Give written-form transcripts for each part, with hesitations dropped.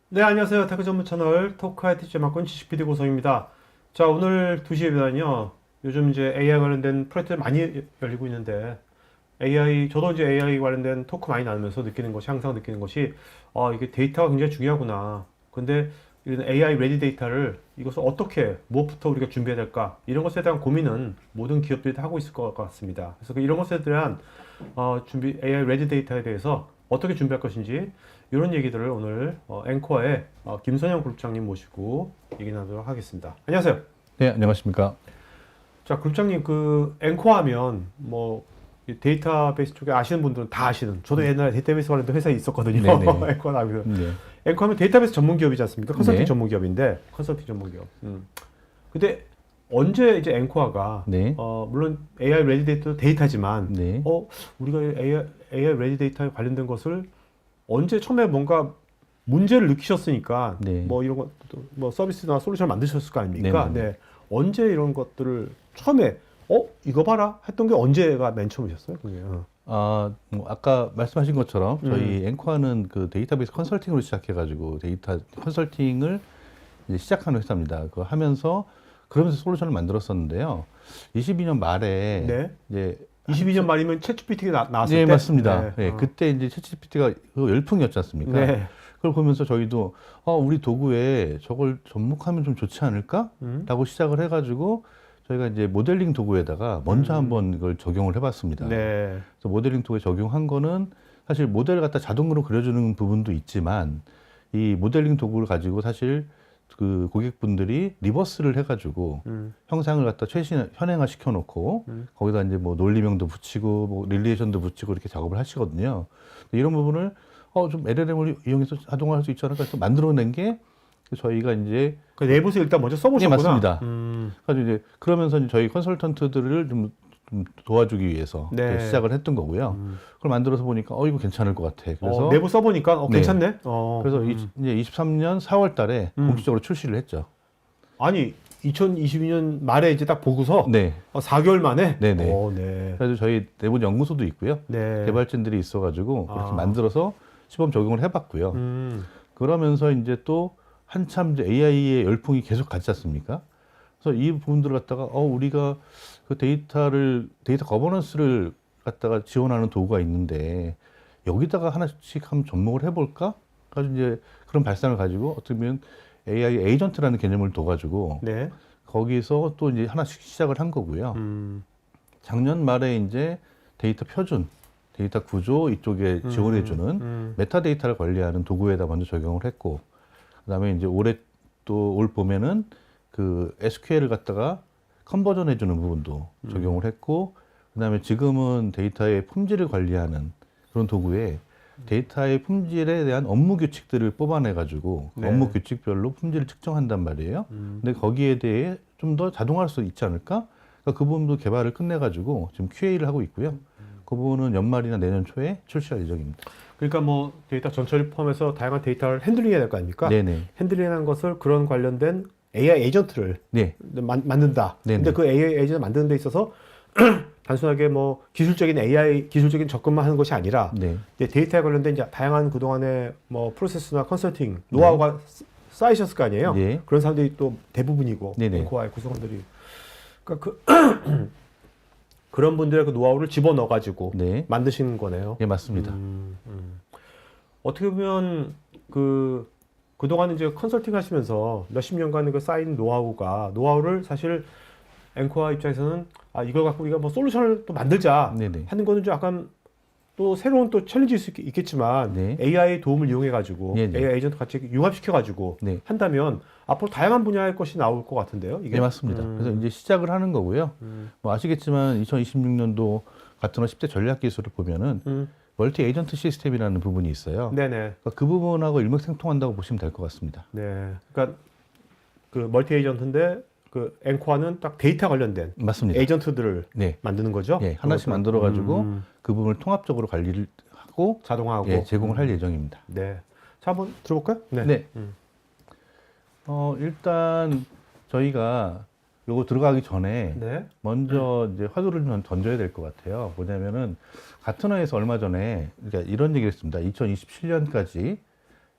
네, 안녕하세요. 테크 전문 채널 토크아이 티치 맡은 지식 PD 고성입니다. 자, 오늘 2시에는요, 요즘 이제 AI 관련된 프로젝트 많이 열리고 있는데, 저도 이제 AI 관련된 토크 많이 나누면서 느끼는 것이, 항상 느끼는 것이, 이게 데이터가 굉장히 중요하구나. 근데 이런 AI 레디 데이터를 이것을 어떻게, 무엇부터 우리가 준비해야 될까? 이런 것에 대한 고민은 모든 기업들이 다 하고 있을 것 같습니다. 그래서 이런 것에 대한 AI 레디 데이터에 대해서 어떻게 준비할 것인지, 이런 얘기들을 오늘 앵커의 김선영 그룹장님 모시고 얘기 나누도록 하겠습니다. 안녕하세요. 네, 안녕하십니까. 자, 그룹장님, 앵커 하면 이 데이터베이스 쪽에 아시는 분들은 다 아시는, 저도 옛날에 데이터베이스 관련된 회사에 있었거든요. 네네. 앵커 하면. 네. 앵커 하면 데이터베이스 전문 기업이지 않습니까? 컨설팅 네. 전문 기업인데, 컨설팅 전문 기업. 근데 언제 이제 앵커가, 네. 물론 AI 레디 데이터도 데이터지만, 네. 우리가 AI 레디 데이터에 관련된 것을 언제 처음에 뭔가 문제를 느끼셨으니까 네. 뭐 이런 것도 뭐 서비스나 솔루션을 만드셨을 거 아닙니까? 네네. 네. 언제 이런 것들을 처음에 이거 봐라 했던 게 언제가 맨 처음이셨어요? 그게. 아까 말씀하신 것처럼 저희 앵커는 그 데이터베이스 컨설팅으로 시작해가지고 데이터 컨설팅을 이제 시작하는 회사입니다. 그거 하면서 그러면서 솔루션을 만들었었는데요. 22년 말에 네. 이제 22년 말이면 챗GPT가 나왔을 네, 때? 맞습니다. 네. 네, 그때 이제 챗GPT가 열풍이었지 않습니까? 네. 그걸 보면서 저희도 우리 도구에 저걸 접목하면 좀 좋지 않을까? 라고 시작을 해가지고 저희가 이제 모델링 도구에다가 먼저 한번 이걸 적용을 해봤습니다. 네. 그래서 모델링 도구에 적용한 거는 사실 모델을 갖다 자동으로 그려주는 부분도 있지만 이 모델링 도구를 가지고 사실 그 고객분들이 리버스를 해가지고 형상을 갖다 최신 현행화 시켜놓고 거기다 이제 뭐 논리명도 붙이고 뭐 릴레이션도 붙이고 이렇게 작업을 하시거든요. 이런 부분을 좀 LLM을 이용해서 자동화할 수 있지 않을까 해서 만들어낸 게 저희가 이제 그 내부에서 일단 먼저 써보셨구나. 네, 맞습니다. 그래서 이제 그러면서 이제 저희 컨설턴트들을 좀 도와주기 위해서 네. 시작을 했던 거고요. 그걸 만들어서 보니까 이거 괜찮을 것 같아. 그래서 내부 써보니까 네. 괜찮네. 그래서 이제 23년 4월 달에 공식적으로 출시를 했죠. 아니 2022년 말에 이제 딱 보고서 네. 4개월 만에. 네네. 네. 그래서 저희 내부 연구소도 있고요. 네. 개발진들이 있어가지고 그렇게 만들어서 시범 적용을 해봤고요. 그러면서 이제 또 한참 이제 AI의 열풍이 계속 갔지 않습니까? 그래서 이 부분들을 갖다가 우리가 그 데이터 거버넌스를 갖다가 지원하는 도구가 있는데 여기다가 하나씩 한번 접목을 해볼까? 가지고 이제 그런 발상을 가지고 어떻게 보면 AI 에이전트라는 개념을 둬가지고 네. 거기서 또 이제 하나씩 시작을 한 거고요. 작년 말에 이제 데이터 표준, 데이터 구조 이쪽에 지원해주는 메타데이터를 관리하는 도구에다 먼저 적용을 했고, 그다음에 이제 올해 또 올 봄에는 그 SQL을 갖다가 컨버전 해주는 부분도 적용을 했고, 그다음에 지금은 데이터의 품질을 관리하는 그런 도구에 데이터의 품질에 대한 업무 규칙들을 뽑아내가지고 그 네. 업무 규칙별로 품질을 측정한단 말이에요. 근데 거기에 대해 좀 더 자동화할 수 있지 않을까? 그러니까 그 부분도 개발을 끝내가지고 지금 QA를 하고 있고요. 그 부분은 연말이나 내년 초에 출시할 예정입니다. 그러니까 뭐 데이터 전체를 포함해서 다양한 데이터를 핸들링해야 될 거 아닙니까? 네네. 핸들링하는 것을 그런 관련된 AI 에이전트를 네. 만든다. 네네. 근데 그 AI 에이전트 만드는 데 있어서 단순하게 뭐 기술적인 AI 기술적인 접근만 하는 것이 아니라 네. 이제 데이터에 관련된 이제 다양한 그동안의 뭐 프로세스나 컨설팅 노하우가 쌓이셨을 거 아니에요. 네. 그런 사람들이 또 대부분이고 네네. 앵커와의 구성원들이 그러니까 그런 분들의 그 노하우를 집어넣어 가지고 네. 만드시는 거네요. 예, 맞습니다. 어떻게 보면 그동안 이제 컨설팅 하시면서 몇십 년간 그 쌓인 노하우를 사실 앵커와 입장에서는 이걸 갖고 우리가 뭐 솔루션을 또 만들자 네네. 하는 거는 좀 약간 또 새로운 또 챌린지일 수 있겠지만 네. AI 도움을 이용해 가지고 네네. AI 에이전트 같이 융합시켜 가지고 네. 한다면 앞으로 다양한 분야의 것이 나올 것 같은데요. 이게 네, 맞습니다. 그래서 이제 시작을 하는 거고요. 뭐 아시겠지만 2026년도 가트너 10대 전략 기술을 보면은 멀티 에이전트 시스템이라는 부분이 있어요. 네네. 그러니까 그 부분하고 일맥상통한다고 보시면 될 것 같습니다. 네. 그러니까 그 멀티 에이전트인데 그 앵커와는 딱 데이터 관련된 맞습니다. 에이전트들을 네. 만드는 거죠. 예, 하나씩 만들어가지고 그 부분을 통합적으로 관리를 하고 자동화하고 예, 제공을 할 예정입니다. 네. 자, 한번 들어볼까요? 네. 네. 일단 저희가 요거 들어가기 전에 네. 먼저 이제 화두를 좀 던져야 될 것 같아요. 뭐냐면은 가트너에서 얼마 전에 그러니까 이런 얘기를 했습니다. 2027년까지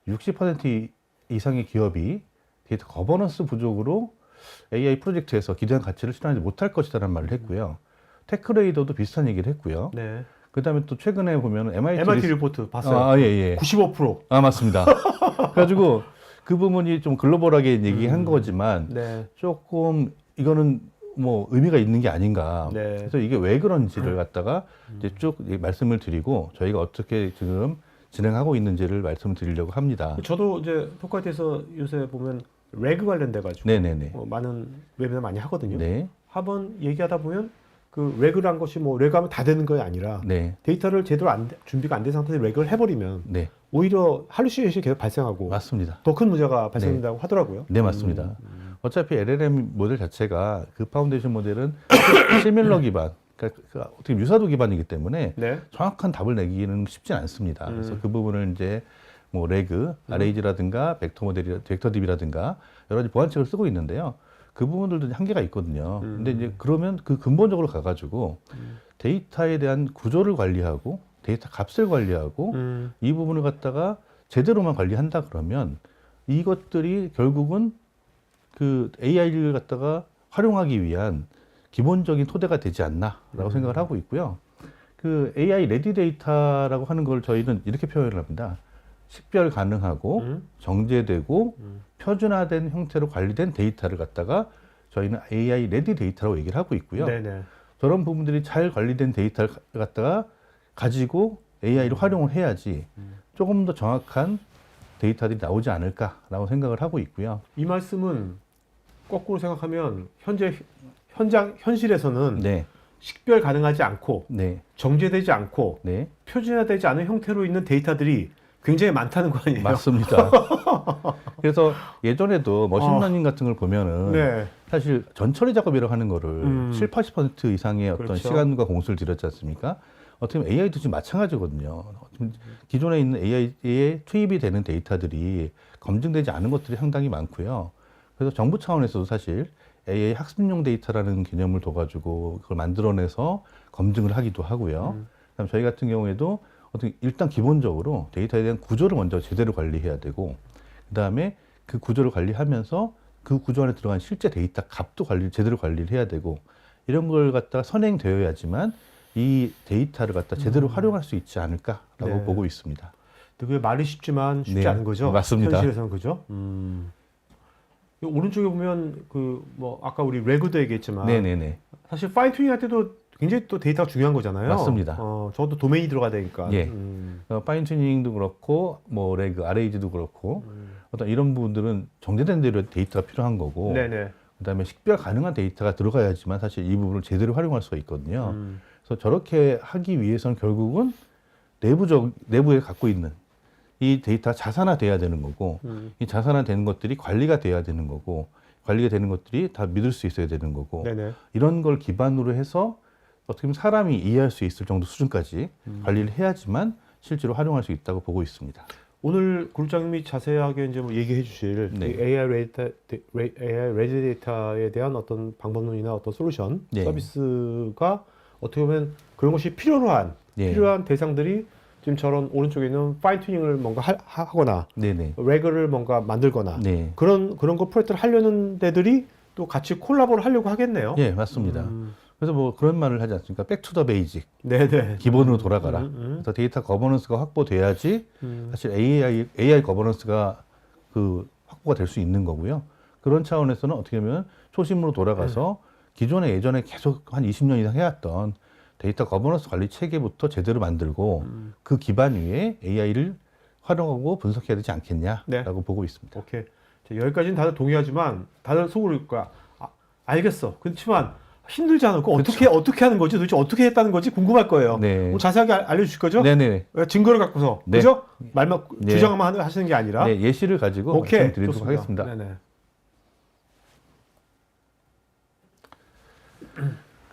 60% 이상의 기업이 데이터 거버넌스 부족으로 AI 프로젝트에서 기대한 가치를 실현하지 못할 것이다라는 말을 했고요. 테크레이더도 비슷한 얘기를 했고요. 네. 그다음에 또 최근에 보면 MIT 리포트 봤어요. 아, 예, 예. 95%. 아, 맞습니다. 그래가지고 그 부분이 좀 글로벌하게 얘기한 거지만 네. 조금 이거는 뭐 의미가 있는 게 아닌가. 네. 그래서 이게 왜 그런지를 갖다가 이제 쭉 말씀을 드리고 저희가 어떻게 지금 진행하고 있는지를 말씀을 드리려고 합니다. 저도 이제 토카이트에서 요새 보면 레그 관련돼 가지고 네네네. 많은 웨비나 많이 하거든요. 네. 한번 얘기하다 보면 그 레그란 것이 뭐 레그하면 다 되는 게 아니라 네. 데이터를 제대로 준비가 안 된 상태에서 레그를 해버리면 네. 오히려 할루시네이션이 계속 발생하고 맞습니다. 더 큰 문제가 발생된다고 하더라고요. 네, 맞습니다. 어차피 LLM 모델 자체가 그 파운데이션 모델은 시밀러 기반, 그러니까 어떻게 유사도 기반이기 때문에 네. 정확한 답을 내기는 쉽지 않습니다. 그래서 그 부분을 이제 뭐 레그, RAG라든가 벡터 모델이, 벡터 DB라든가 여러 가지 보안책을 쓰고 있는데요. 그 부분들도 한계가 있거든요. 근데 이제 그러면 그 근본적으로 가가지고 데이터에 대한 구조를 관리하고 데이터 값을 관리하고 이 부분을 갖다가 제대로만 관리한다 그러면 이것들이 결국은 그 AI를 갖다가 활용하기 위한 기본적인 토대가 되지 않나라고 생각을 하고 있고요. 그 AI 레디 데이터라고 하는 걸 저희는 이렇게 표현을 합니다. 식별 가능하고 정제되고 표준화된 형태로 관리된 데이터를 갖다가 저희는 AI 레디 데이터라고 얘기를 하고 있고요. 네네. 저런 부분들이 잘 관리된 데이터를 갖다가 가지고 AI를 활용을 해야지 조금 더 정확한 데이터들이 나오지 않을까라고 생각을 하고 있고요. 이 말씀은 거꾸로 생각하면 현실에서는 네, 식별 가능하지 않고 네, 정제되지 않고 네, 표준화되지 않은 형태로 있는 데이터들이 굉장히 많다는 거 아니에요? 맞습니다. 그래서 예전에도 머신러닝 같은 걸 보면은 네. 사실 전처리 작업이라고 하는 거를 7, 80% 이상의 어떤 그렇죠. 시간과 공수를 들였지 않습니까? 어떻게 보면 AI도 지금 마찬가지거든요. 기존에 있는 AI에 투입이 되는 데이터들이 검증되지 않은 것들이 상당히 많고요. 그래서 정부 차원에서도 사실 AI 학습용 데이터라는 개념을 둬가지고 그걸 만들어내서 검증을 하기도 하고요. 그다음 저희 같은 경우에도 어떻게 일단 기본적으로 데이터에 대한 구조를 먼저 제대로 관리해야 되고, 그다음에 그 구조를 관리하면서 그 구조 안에 들어간 실제 데이터 값도 제대로 관리를 해야 되고, 이런 걸 갖다가 선행되어야지만 이 데이터를 갖다 제대로 활용할 수 있지 않을까라고 네. 보고 있습니다. 그게 말이 쉽지만 쉽지 네, 않은 거죠. 맞습니다. 현실에서는 그죠. 이 오른쪽에 보면 그 뭐 아까 우리 레그도 얘기했지만 네네네. 사실 파인 튜닝 할 때도 굉장히 또 데이터가 중요한 거잖아요. 맞습니다. 저도 도메인이 들어가야 되니까. 예. 파인 튜닝도 그렇고 뭐 레그, RAG도 그렇고 어떤 이런 부분들은 정제된 대로 데이터가 필요한 거고, 네네. 그다음에 식별 가능한 데이터가 들어가야지만 사실 이 부분을 제대로 활용할 수가 있거든요. 그래서 저렇게 하기 위해서는 결국은 내부에 갖고 있는 이 데이터가 자산화돼야 되는 거고, 이 자산화되는 것들이 관리가 돼야 되는 거고, 관리가 되는 것들이 다 믿을 수 있어야 되는 거고, 네네. 이런 걸 기반으로 해서 어떻게 보면 사람이 이해할 수 있을 정도 수준까지 관리를 해야지만 실제로 활용할 수 있다고 보고 있습니다. 오늘 굴장님이 자세하게 이제 뭐 얘기해 주실 네. 이 AI 레디 데이터에 대한 어떤 방법론이나 어떤 솔루션, 네. 서비스가 어떻게 보면 그런 것이 필요한 네. 대상들이 지금 저런 오른쪽에 있는 파인 튜닝을 뭔가 하거나 네네. 레그를 뭔가 만들거나 네. 그런 거 프로젝트를 하려는 데들이 또 같이 콜라보를 하려고 하겠네요. 예, 맞습니다. 그래서 뭐 그런 말을 하지 않습니까? 백투더 베이직. 네네. 기본으로 돌아가라. 그래서 데이터 거버넌스가 확보돼야지 사실 AI 거버넌스가 그 확보가 될 수 있는 거고요. 그런 차원에서는 어떻게 보면 초심으로 돌아가서 기존에 예전에 계속 한 20년 이상 해왔던 데이터 거버넌스 관리 체계부터 제대로 만들고 그 기반 위에 AI를 활용하고 분석해야 되지 않겠냐라고 네. 보고 있습니다. 오케이. 자, 여기까지는 다들 동의하지만 다들 속으로 거야. 알겠어. 그렇지만 힘들지 않을까? 어떻게 하는 거지? 도대체 어떻게 했다는 거지? 궁금할 거예요. 네. 자세하게 알려주실 거죠? 네네. 증거를 갖고서. 네. 그죠? 말만, 네. 주장만 하시는 게 아니라. 네, 예시를 가지고 오케이. 말씀드리도록 좋습니다. 하겠습니다. 네네.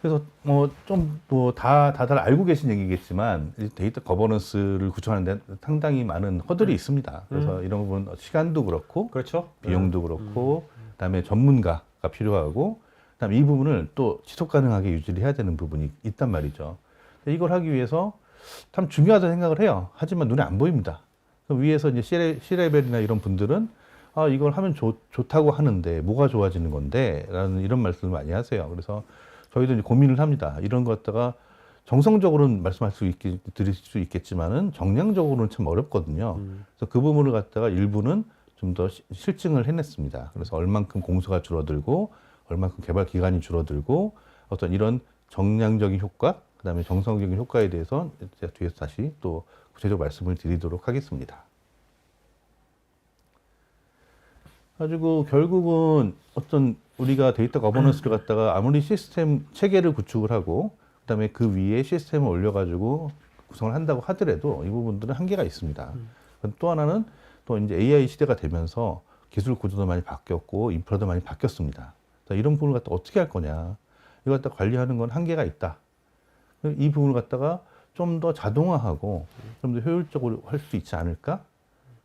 그래서 뭐 좀 뭐 다들 알고 계신 얘기겠지만 이 데이터 거버넌스를 구축하는데 상당히 많은 허들이 있습니다. 그래서 이런 부분 시간도 그렇고 그렇죠. 비용도 그렇고 그다음에 전문가가 필요하고 그다음에 이 부분을 또 지속 가능하게 유지를 해야 되는 부분이 있단 말이죠. 이걸 하기 위해서 참 중요하다고 생각을 해요. 하지만 눈에 안 보입니다. 그 위에서 이제 C레벨이나 이런 분들은 아, 이걸 하면 좋다고 하는데 뭐가 좋아지는 건데? 라는 이런 말씀을 많이 하세요. 그래서 저희도 이제 고민을 합니다. 이런 거 갖다가 정성적으로는 드릴 수 있겠지만은 정량적으로는 참 어렵거든요. 그래서 그 부분을 갖다가 일부는 좀 더 실증을 해냈습니다. 그래서 얼만큼 공수가 줄어들고, 얼만큼 개발 기간이 줄어들고, 어떤 이런 정량적인 효과, 그 다음에 정성적인 효과에 대해서 제가 뒤에서 다시 또 구체적으로 말씀을 드리도록 하겠습니다. 가지고 결국은 어떤 우리가 데이터 거버넌스를 갖다가 아무리 시스템 체계를 구축을 하고, 그 다음에 그 위에 시스템을 올려가지고 구성을 한다고 하더라도 이 부분들은 한계가 있습니다. 또 하나는 또 이제 AI 시대가 되면서 기술 구조도 많이 바뀌었고 인프라도 많이 바뀌었습니다. 이런 부분을 갖다 어떻게 할 거냐. 이걸 갖다 관리하는 건 한계가 있다. 이 부분을 갖다가 좀 더 자동화하고 좀 더 효율적으로 할 수 있지 않을까?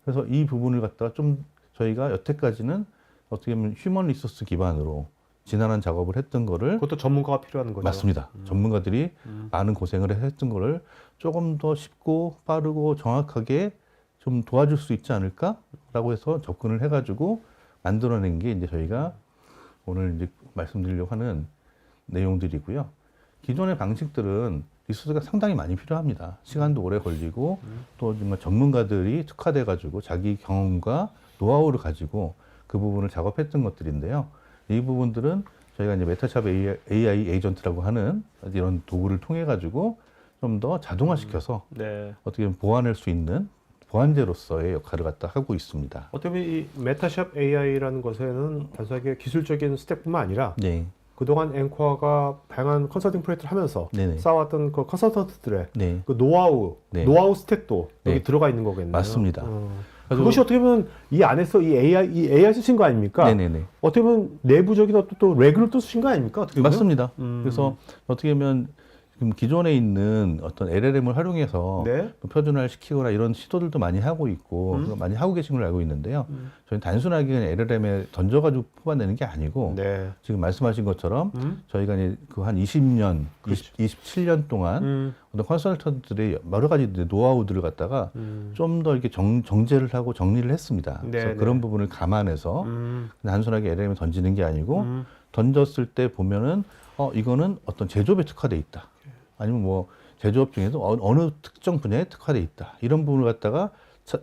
그래서 이 부분을 갖다가 좀 저희가 여태까지는 어떻게 보면 휴먼 리소스 기반으로 지난한 작업을 했던 거를 그것도 전문가가 필요한 거죠. 맞습니다. 전문가들이 많은 고생을 했던 거를 조금 더 쉽고 빠르고 정확하게 좀 도와줄 수 있지 않을까라고 해서 접근을 해가지고 만들어낸 게 이제 저희가 오늘 이제 말씀드리려고 하는 내용들이고요. 기존의 방식들은 리소스가 상당히 많이 필요합니다. 시간도 오래 걸리고 또 정말 전문가들이 특화돼가지고 자기 경험과 노하우를 가지고 그 부분을 작업했던 것들인데요. 이 부분들은 저희가 이제 메타샵 AI 에이전트라고 하는 이런 도구를 통해 가지고 좀 더 자동화시켜서 네. 어떻게 보면 보완할 수 있는 보완제로서의 역할을 갖다 하고 있습니다. 어떻게 보면 이 메타샵 AI라는 것에는 단순하게 기술적인 스택뿐만 아니라 네. 그동안 앵커가 다양한 컨설팅 프로젝트를 하면서 네네. 쌓아왔던 그 컨설턴트들의 네. 그 노하우 스택도 여기 네. 들어가 있는 거겠네요. 맞습니다. 그것이 어떻게 보면 이 안에서 이 AI 쓰신 거 아닙니까? 네네네. 어떻게 보면 내부적인 어떤 또 레그를 또 쓰신 거 아닙니까? 어떻게 보면? 맞습니다. 그래서 어떻게 보면 지금 기존에 있는 어떤 LLM을 활용해서 네. 표준화를 시키거나 이런 시도들도 많이 하고 있고 많이 하고 계신 걸로 알고 있는데요. 저희는 단순하게 그냥 LLM에 던져가지고 뽑아내는 게 아니고 네. 지금 말씀하신 것처럼 저희가 이제 그 한 20년, 그렇죠. 27년 동안 어떤 컨설턴트들의 여러 가지 노하우들을 갖다가 좀 더 이렇게 정제를 하고 정리를 했습니다. 네, 그래서 네. 그런 부분을 감안해서 단순하게 LLM에 던지는 게 아니고 던졌을 때 보면은 이거는 어떤 제조업에 특화돼 있다. 아니면 뭐 제조업 중에도 어느 특정 분야에 특화돼 있다. 이런 부분을 갖다가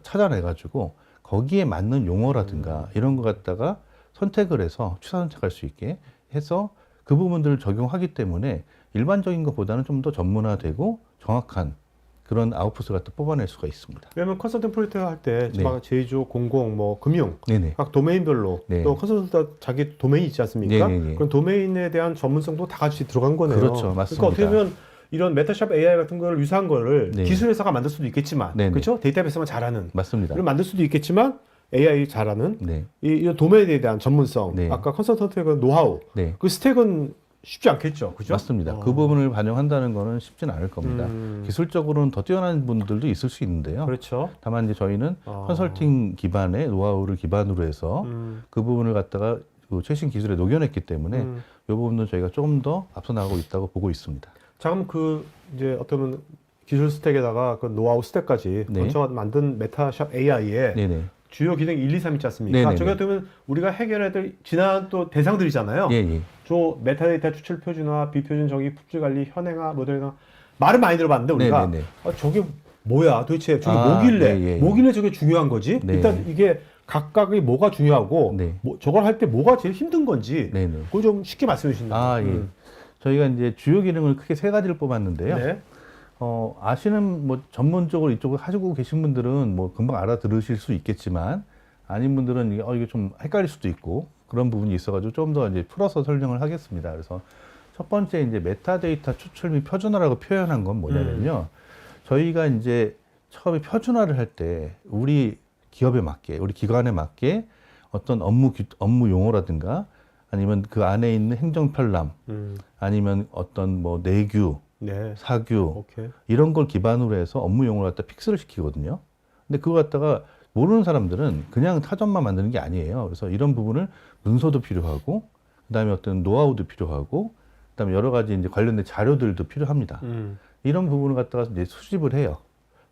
찾아내가지고 거기에 맞는 용어라든가 이런 거 갖다가 선택을 해서 취사 선택할 수 있게 해서 그 부분들을 적용하기 때문에 일반적인 것보다는 좀 더 전문화되고 정확한 그런 아웃풋을 갖다 뽑아낼 수가 있습니다. 왜냐면 컨설팅 프로젝트 할 때 네. 제조, 공공, 뭐 금융 네네. 각 도메인별로 네. 또 컨설턴트 자기 도메인이 있지 않습니까? 네네네. 그런 도메인에 대한 전문성도 다 같이 들어간 거네요. 그렇죠. 맞습니다. 그러니까 어떻게 보면 이런 메타샵 AI 같은 거를 유사한 거를 네. 기술회사가 만들 수도 있겠지만, 네네. 그렇죠? 데이터베이스만 잘하는 맞습니다. 를 만들 수도 있겠지만 AI 잘하는 네. 이런 도메인에 대한 전문성, 네. 아까 컨설턴트의 그 노하우, 네. 그 스택은 쉽지 않겠죠, 그죠? 맞습니다. 그 부분을 반영한다는 거는 쉽지는 않을 겁니다. 기술적으로는 더 뛰어난 분들도 있을 수 있는데요. 그렇죠. 다만 이제 저희는 컨설팅 기반의 노하우를 기반으로 해서 그 부분을 갖다가 그 최신 기술에 녹여냈기 때문에 이 부분도 저희가 조금 더 앞서 나가고 있다고 보고 있습니다. 자, 그럼 그 이제 어쩌면 기술 스택에다가 그 노하우 스택까지 네. 거쳐 만든 메타샵 AI의 네네. 주요 기능 1, 2, 3 있지 않습니까? 네네네. 저게 어쩌면 우리가 해결해야 될 지난 또 대상들이잖아요. 예, 예. 저 메타데이터 추출 표준화, 비표준 정의, 품질 관리, 현행화, 모델화 말은 많이 들어봤는데 우리가 네네네. 저게 뭐야? 도대체 저게 아, 뭐길래 예, 예. 뭐길래 저게 중요한 거지? 네. 일단 이게 각각이 뭐가 중요하고 네. 저걸 할 때 뭐가 제일 힘든 건지 네네. 그걸 좀 쉽게 말씀해 주시면 아, 예. 저희가 이제 주요 기능을 크게 세 가지를 뽑았는데요. 네. 아시는 뭐 전문적으로 이쪽을 하시고 계신 분들은 뭐 금방 알아들으실 수 있겠지만 아닌 분들은 이게 좀 헷갈릴 수도 있고 그런 부분이 있어가지고 좀 더 이제 풀어서 설명을 하겠습니다. 그래서 첫 번째 이제 메타데이터 추출 및 표준화라고 표현한 건 뭐냐면요. 저희가 이제 처음에 표준화를 할 때 우리 기업에 맞게, 우리 기관에 맞게 어떤 업무 용어라든가 아니면 그 안에 있는 행정 편람 아니면 어떤 뭐 내규, 네. 사규 오케이. 이런 걸 기반으로 해서 업무 용어를 갖다 픽스를 시키거든요. 근데 그거 갖다가 모르는 사람들은 그냥 타전만 만드는 게 아니에요. 그래서 이런 부분을 문서도 필요하고 그다음에 어떤 노하우도 필요하고, 그다음에 여러 가지 이제 관련된 자료들도 필요합니다. 이런 부분을 갖다가 이제 수집을 해요.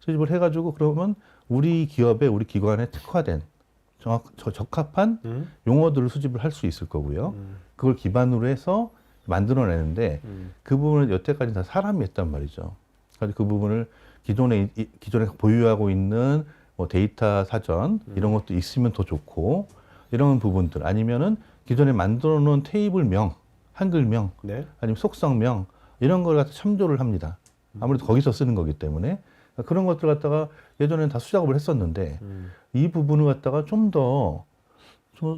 수집을 해가지고 그러면 우리 기업에 우리 기관에 특화된 적합한 용어들을 수집을 할 수 있을 거고요. 그걸 기반으로 해서 만들어내는데 그 부분을 여태까지 다 사람이 했단 말이죠. 그래서 그 부분을 기존에 보유하고 있는 뭐 데이터 사전 이런 것도 있으면 더 좋고, 이런 부분들 아니면은 기존에 만들어 놓은 테이블명, 한글명, 네. 아니면 속성명 이런 걸 갖다 참조를 합니다. 아무래도 거기서 쓰는 거기 때문에 그런 것들 갖다가 예전에는 다 수작업을 했었는데 이 부분을 갖다가 좀 더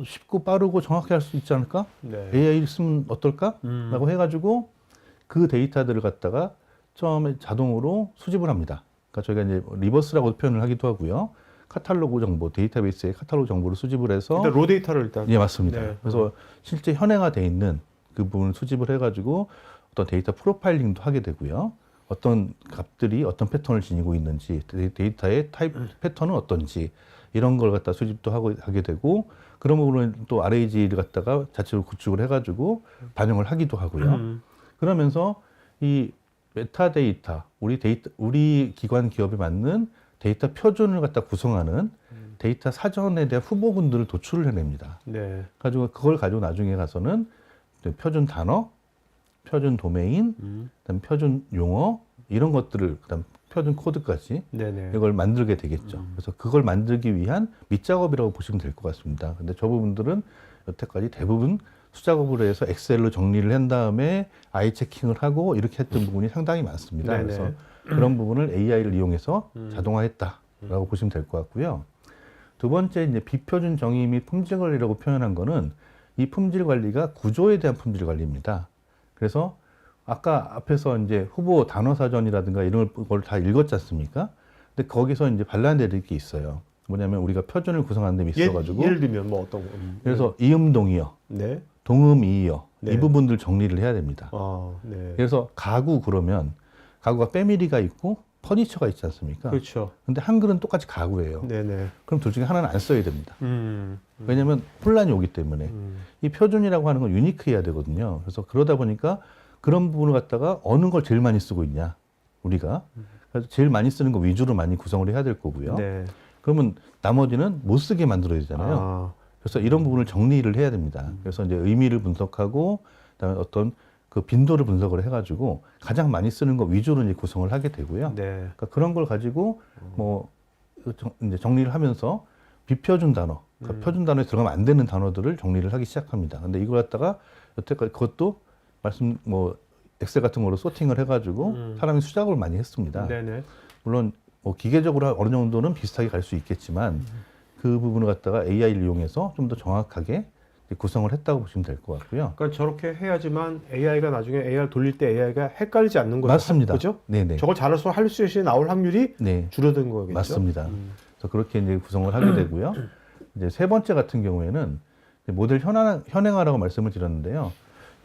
쉽고 빠르고 정확히 할 수 있지 않을까? 네. AI를 쓰면 어떨까? 라고 해가지고 그 데이터들을 갖다가 처음에 자동으로 수집을 합니다. 그러니까 저희가 이제 리버스라고 표현을 하기도 하고요. 카탈로그 정보, 데이터베이스의 카탈로그 정보를 수집을 해서 일단 로 데이터를 일단. 예, 맞습니다. 네. 그래서 실제 현행화돼 있는 그 부분을 수집을 해가지고 어떤 데이터 프로파일링도 하게 되고요. 어떤 값들이 어떤 패턴을 지니고 있는지, 데이터의 타입 패턴은 어떤지 이런 걸 갖다 수집도 하게 되고, 그런 부분을 또 RAG를 갖다가 자체로 구축을 해가지고 반영을 하기도 하고요. 그러면서 이 메타데이터, 우리 기관 기업에 맞는 데이터 표준을 갖다 구성하는 데이터 사전에 대한 후보군들을 도출을 해냅니다. 네. 가지고 그걸 가지고 나중에 가서는 표준 단어, 표준 도메인, 그다음 표준 용어 이런 것들을 그다음 표준 코드까지 네네. 이걸 만들게 되겠죠. 그래서 그걸 만들기 위한 밑작업이라고 보시면 될 것 같습니다. 근데 저 부분들은 여태까지 대부분 수작업으로 해서 엑셀로 정리를 한 다음에 아이 체킹을 하고 이렇게 했던 부분이 상당히 많습니다. 네네. 그래서 그런 부분을 AI를 이용해서 자동화했다라고 보시면 될 것 같고요. 두 번째 이제 비표준 정의 및 품질 관리라고 표현한 거는 이 품질 관리가 구조에 대한 품질 관리입니다. 그래서 아까 앞에서 이제 후보 단어 사전이라든가 이런 걸 다 읽었지 않습니까? 근데 거기서 이제 반란되는 게 있어요. 뭐냐면 우리가 표준을 구성하는 데 있어가지고 예를 들면 뭐 어떤 거? 그래서 이음동이어, 네. 동음이이어 네. 이 부분들 정리를 해야 됩니다. 아, 네. 그래서 가구 그러면 가구가 패밀리가 있고 퍼니처가 있지 않습니까? 그렇죠. 근데 한글은 똑같이 가구예요. 네네. 그럼 둘 중에 하나는 안 써야 됩니다. 음. 왜냐하면 혼란이 오기 때문에 이 표준이라고 하는 건 유니크해야 되거든요. 그래서 그러다 보니까 그런 부분을 갖다가 어느 걸 제일 많이 쓰고 있냐 우리가 그래서 제일 많이 쓰는 거 위주로 많이 구성을 해야 될 거고요. 네. 그러면 나머지는 못 쓰게 만들어야 되잖아요. 아, 그래서 이런 부분을 정리를 해야 됩니다. 그래서 이제 의미를 분석하고 그다음에 어떤 그 빈도를 분석을 해가지고 가장 많이 쓰는 거 위주로 이제 구성을 하게 되고요. 네. 그러니까 그런 걸 가지고 뭐 이제 정리를 하면서 비표준 단어, 그러니까 표준 단어에 들어가면 안 되는 단어들을 정리를 하기 시작합니다. 근데 이걸 갖다가 여태까지 그것도 뭐 엑셀 같은 거로 소팅을 해가지고 사람이 수작업을 많이 했습니다. 네네. 물론 뭐 기계적으로 어느 정도는 비슷하게 갈 수 있겠지만 그 부분을 갖다가 AI를 이용해서 좀 더 정확하게 구성을 했다고 보시면 될 것 같고요. 그러니까 저렇게 해야지만 AI가 나중에 AI를 돌릴 때 AI가 헷갈리지 않는 거죠. 맞습니다. 그죠? 네네. 저걸 잘해서 할 수 있이 나올 확률이 네. 줄어든 거겠죠. 맞습니다. 그래서 그렇게 이제 구성을 하게 되고요. 이제 세 번째 같은 경우에는 모델 현행화라고 말씀을 드렸는데요.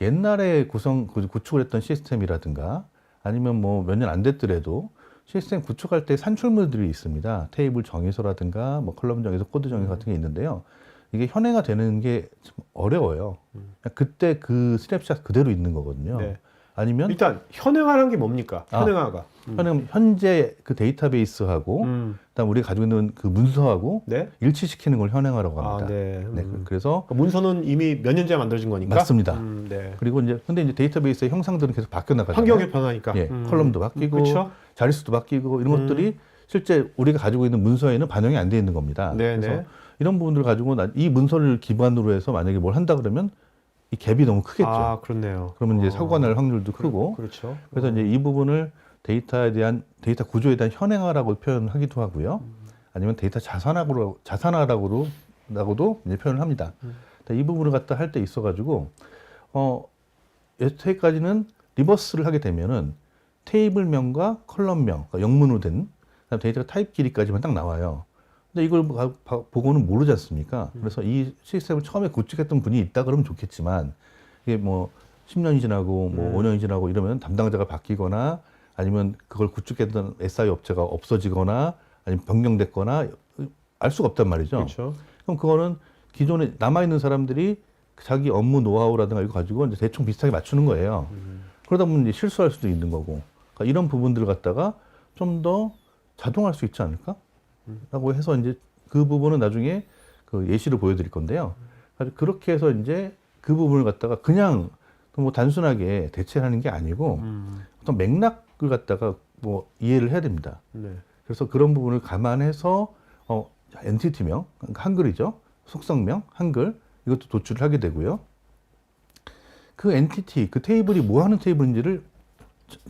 옛날에 구축을 했던 시스템이라든가 아니면 뭐 몇 년 안 됐더라도 시스템 구축할 때 산출물들이 있습니다. 테이블 정의서라든가 뭐 컬럼 정의서, 코드 정의서 같은 게 있는데요. 이게 현행화 되는 게 참 어려워요. 그때 그 스냅샷 그대로 있는 거거든요. 네. 아니면 일단 현행화라는 게 뭡니까? 현행화가. 현재 그 데이터베이스하고 그다음 우리가 가지고 있는 그 문서하고 네. 일치시키는 걸 현행화라고 합니다. 아, 네. 네, 그래서 그러니까 문서는 이미 몇 년 전에 만들어진 거니까. 맞습니다. 네. 그리고 근데 이제 데이터베이스의 형상들은 계속 바뀌어 나가잖아요. 환경이 변하니까. 예, 컬럼도 바뀌고 그렇죠. 자릿수도 바뀌고 이런 것들이 실제 우리가 가지고 있는 문서에는 반영이 안 돼 있는 겁니다. 네네. 그래서 이런 부분들을 가지고 이 문서를 기반으로 해서 만약에 뭘 한다 그러면 이 갭이 너무 크겠죠. 아, 그렇네요. 그러면 이제 사고가 날 확률도 크고. 그렇죠. 그래서 이제 이 부분을 데이터 구조에 대한 현행화라고 표현하기도 하고요. 아니면 데이터 자산화라고도 이제 표현을 합니다. 이 부분을 갖다 할 때 있어가지고 여태까지는 리버스를 하게 되면은 테이블명과 컬럼명, 그러니까 영문으로 된 그다음 데이터 타입 길이까지만 딱 나와요. 근데 이걸 보고는 모르지 않습니까? 그래서 이 시스템을 처음에 구축했던 분이 있다 그러면 좋겠지만 이게 뭐 10년이 지나고 뭐 5년이 지나고 이러면 담당자가 바뀌거나 아니면 그걸 구축했던 SI 업체가 없어지거나 아니면 변경됐거나 알 수가 없단 말이죠. 그렇죠. 그럼 그거는 기존에 남아있는 사람들이 자기 업무 노하우라든가 이거 가지고 이제 대충 비슷하게 맞추는 거예요. 그러다 보면 이제 실수할 수도 있는 거고. 그러니까 이런 부분들을 갖다가 좀 더 자동화할 수 있지 않을까? 라고 해서 이제 그 부분은 나중에 그 예시를 보여드릴 건데요. 그렇게 해서 이제 그 부분을 갖다가 그냥 뭐 단순하게 대체하는 게 아니고 어떤 맥락을 갖다가 뭐 이해를 해야 됩니다. 네. 그래서 그런 부분을 감안해서 엔티티명, 한글이죠. 속성명, 한글 이것도 도출을 하게 되고요. 그 엔티티, 그 테이블이 뭐 하는 테이블인지를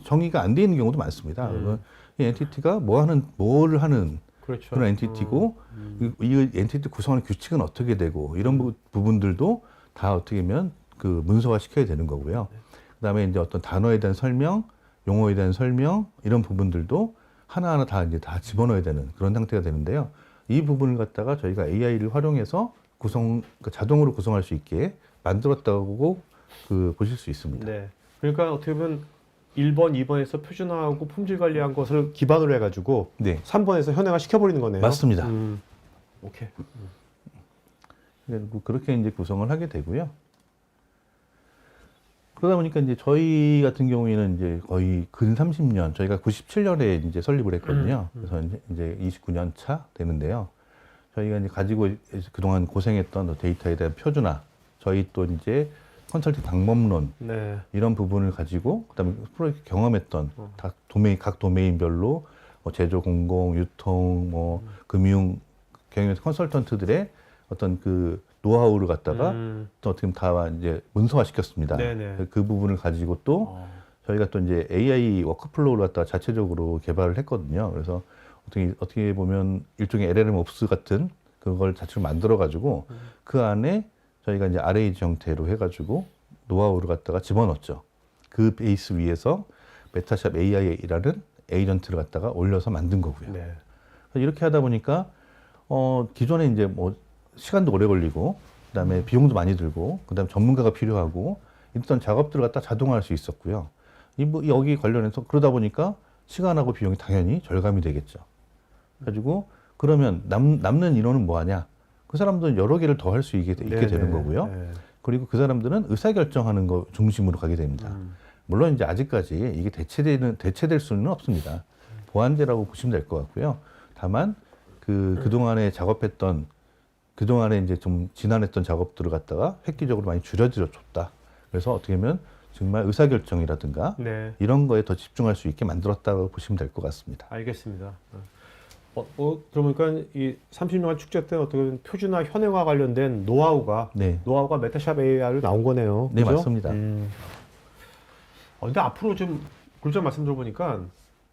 정의가 안 돼 있는 경우도 많습니다. 이 엔티티가 뭐를 하는 그렇죠. 그런 엔티티고 이 엔티티 구성하는 규칙은 어떻게 되고 이런 부분들도 다 어떻게 보면 그 문서화 시켜야 되는 거고요. 그다음에 이제 어떤 단어에 대한 설명, 용어에 대한 설명 이런 부분들도 하나하나 다 이제 다 집어넣어야 되는 그런 상태가 되는데요. 이 부분을 갖다가 저희가 AI를 활용해서 자동으로 구성할 수 있게 만들었다고 보실 수 있습니다. 네. 그러니까 어떻게 보면 1번, 2번에서 표준화하고 품질 관리한 것을 기반으로 해가지고 네, 3번에서 현행화 시켜버리는 거네요. 맞습니다. 오케이. 그리고 그렇게 이제 구성을 하게 되고요. 그러다 보니까 이제 저희 같은 경우에는 이제 거의 근 30년, 저희가 97년에 이제 설립을 했거든요. 그래서 이제 29년 차 되는데요. 저희가 이제 가지고 그동안 고생했던 데이터에 대한 표준화, 저희 또 이제 컨설팅 방법론 네. 이런 부분을 가지고 그다음에 프로젝트 경험했던 각 도메인별로 뭐 제조, 공공, 유통, 뭐 금융 경영 컨설턴트들의 어떤 그 노하우를 갖다가 또 어떻게 보면 다 이제 문서화 시켰습니다. 네네. 그 부분을 가지고 또 저희가 또 이제 AI 워크플로우를 갖다가 자체적으로 개발을 했거든요. 그래서 어떻게 보면 일종의 LLM 옵스 같은 그걸 자체로 만들어 가지고 그 안에 저희가 이제 RAG 형태로 해가지고 노하우를 갖다가 집어넣었죠. 그 베이스 위에서 메타샵 AI라는 에이전트를 갖다가 올려서 만든 거고요. 네. 이렇게 하다 보니까 기존에 이제 뭐 시간도 오래 걸리고 그다음에 비용도 많이 들고 그다음에 전문가가 필요하고 이런 작업들을 갖다 자동화할 수 있었고요. 여기 관련해서 그러다 보니까 시간하고 비용이 당연히 절감이 되겠죠. 가지고 그러면 남는 인원은 뭐 하냐? 그 사람들은 여러 개를 더 할 수 있게 되는 거고요. 네. 그리고 그 사람들은 의사결정하는 거 중심으로 가게 됩니다. 물론 이제 아직까지 이게 대체될 수는 없습니다. 보완제라고 보시면 될 것 같고요. 다만 그동안에 작업했던 그동안에 이제 좀 지난했던 작업들을 갖다가 획기적으로 많이 줄여줬다. 그래서 어떻게 보면 정말 의사결정이라든가 네. 이런 거에 더 집중할 수 있게 만들었다고 보시면 될 것 같습니다. 알겠습니다. 그러니까 이 30년간 축제 때 어떻게 보면 표준화 현행화 관련된 노하우가 메타샵 AI로 나온 거네요. 네, 그죠? 맞습니다. 근데 앞으로 좀 글자 말씀 들어보니까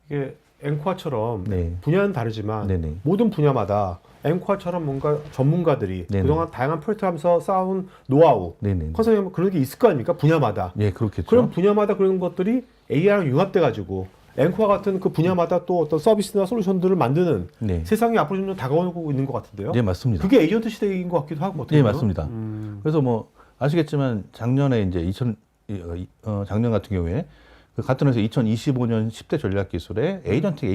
이게 앵코아처럼 네. 분야는 다르지만 네네. 모든 분야마다 앵코아처럼 뭔가 전문가들이 네네. 그동안 다양한 프로젝트 하면서 쌓은 노하우, 네네. 컨설팅 그런 게 있을 거 아닙니까? 분야마다. 예, 그렇겠죠. 그런 분야마다 그런 것들이 AI랑 융합돼 가지고 앵코아 같은 그 분야마다 또 어떤 서비스나 솔루션들을 만드는 네. 세상이 앞으로 좀 더 다가오고 있는 것 같은데요. 네, 맞습니다. 그게 에이전트 시대인 것 같기도 하고 어떻게 네, 보면. 맞습니다. 그래서 뭐 아시겠지만 작년에 이제 작년 같은 경우에 그 같은 회사 2025년 10대 전략 기술에 에이전트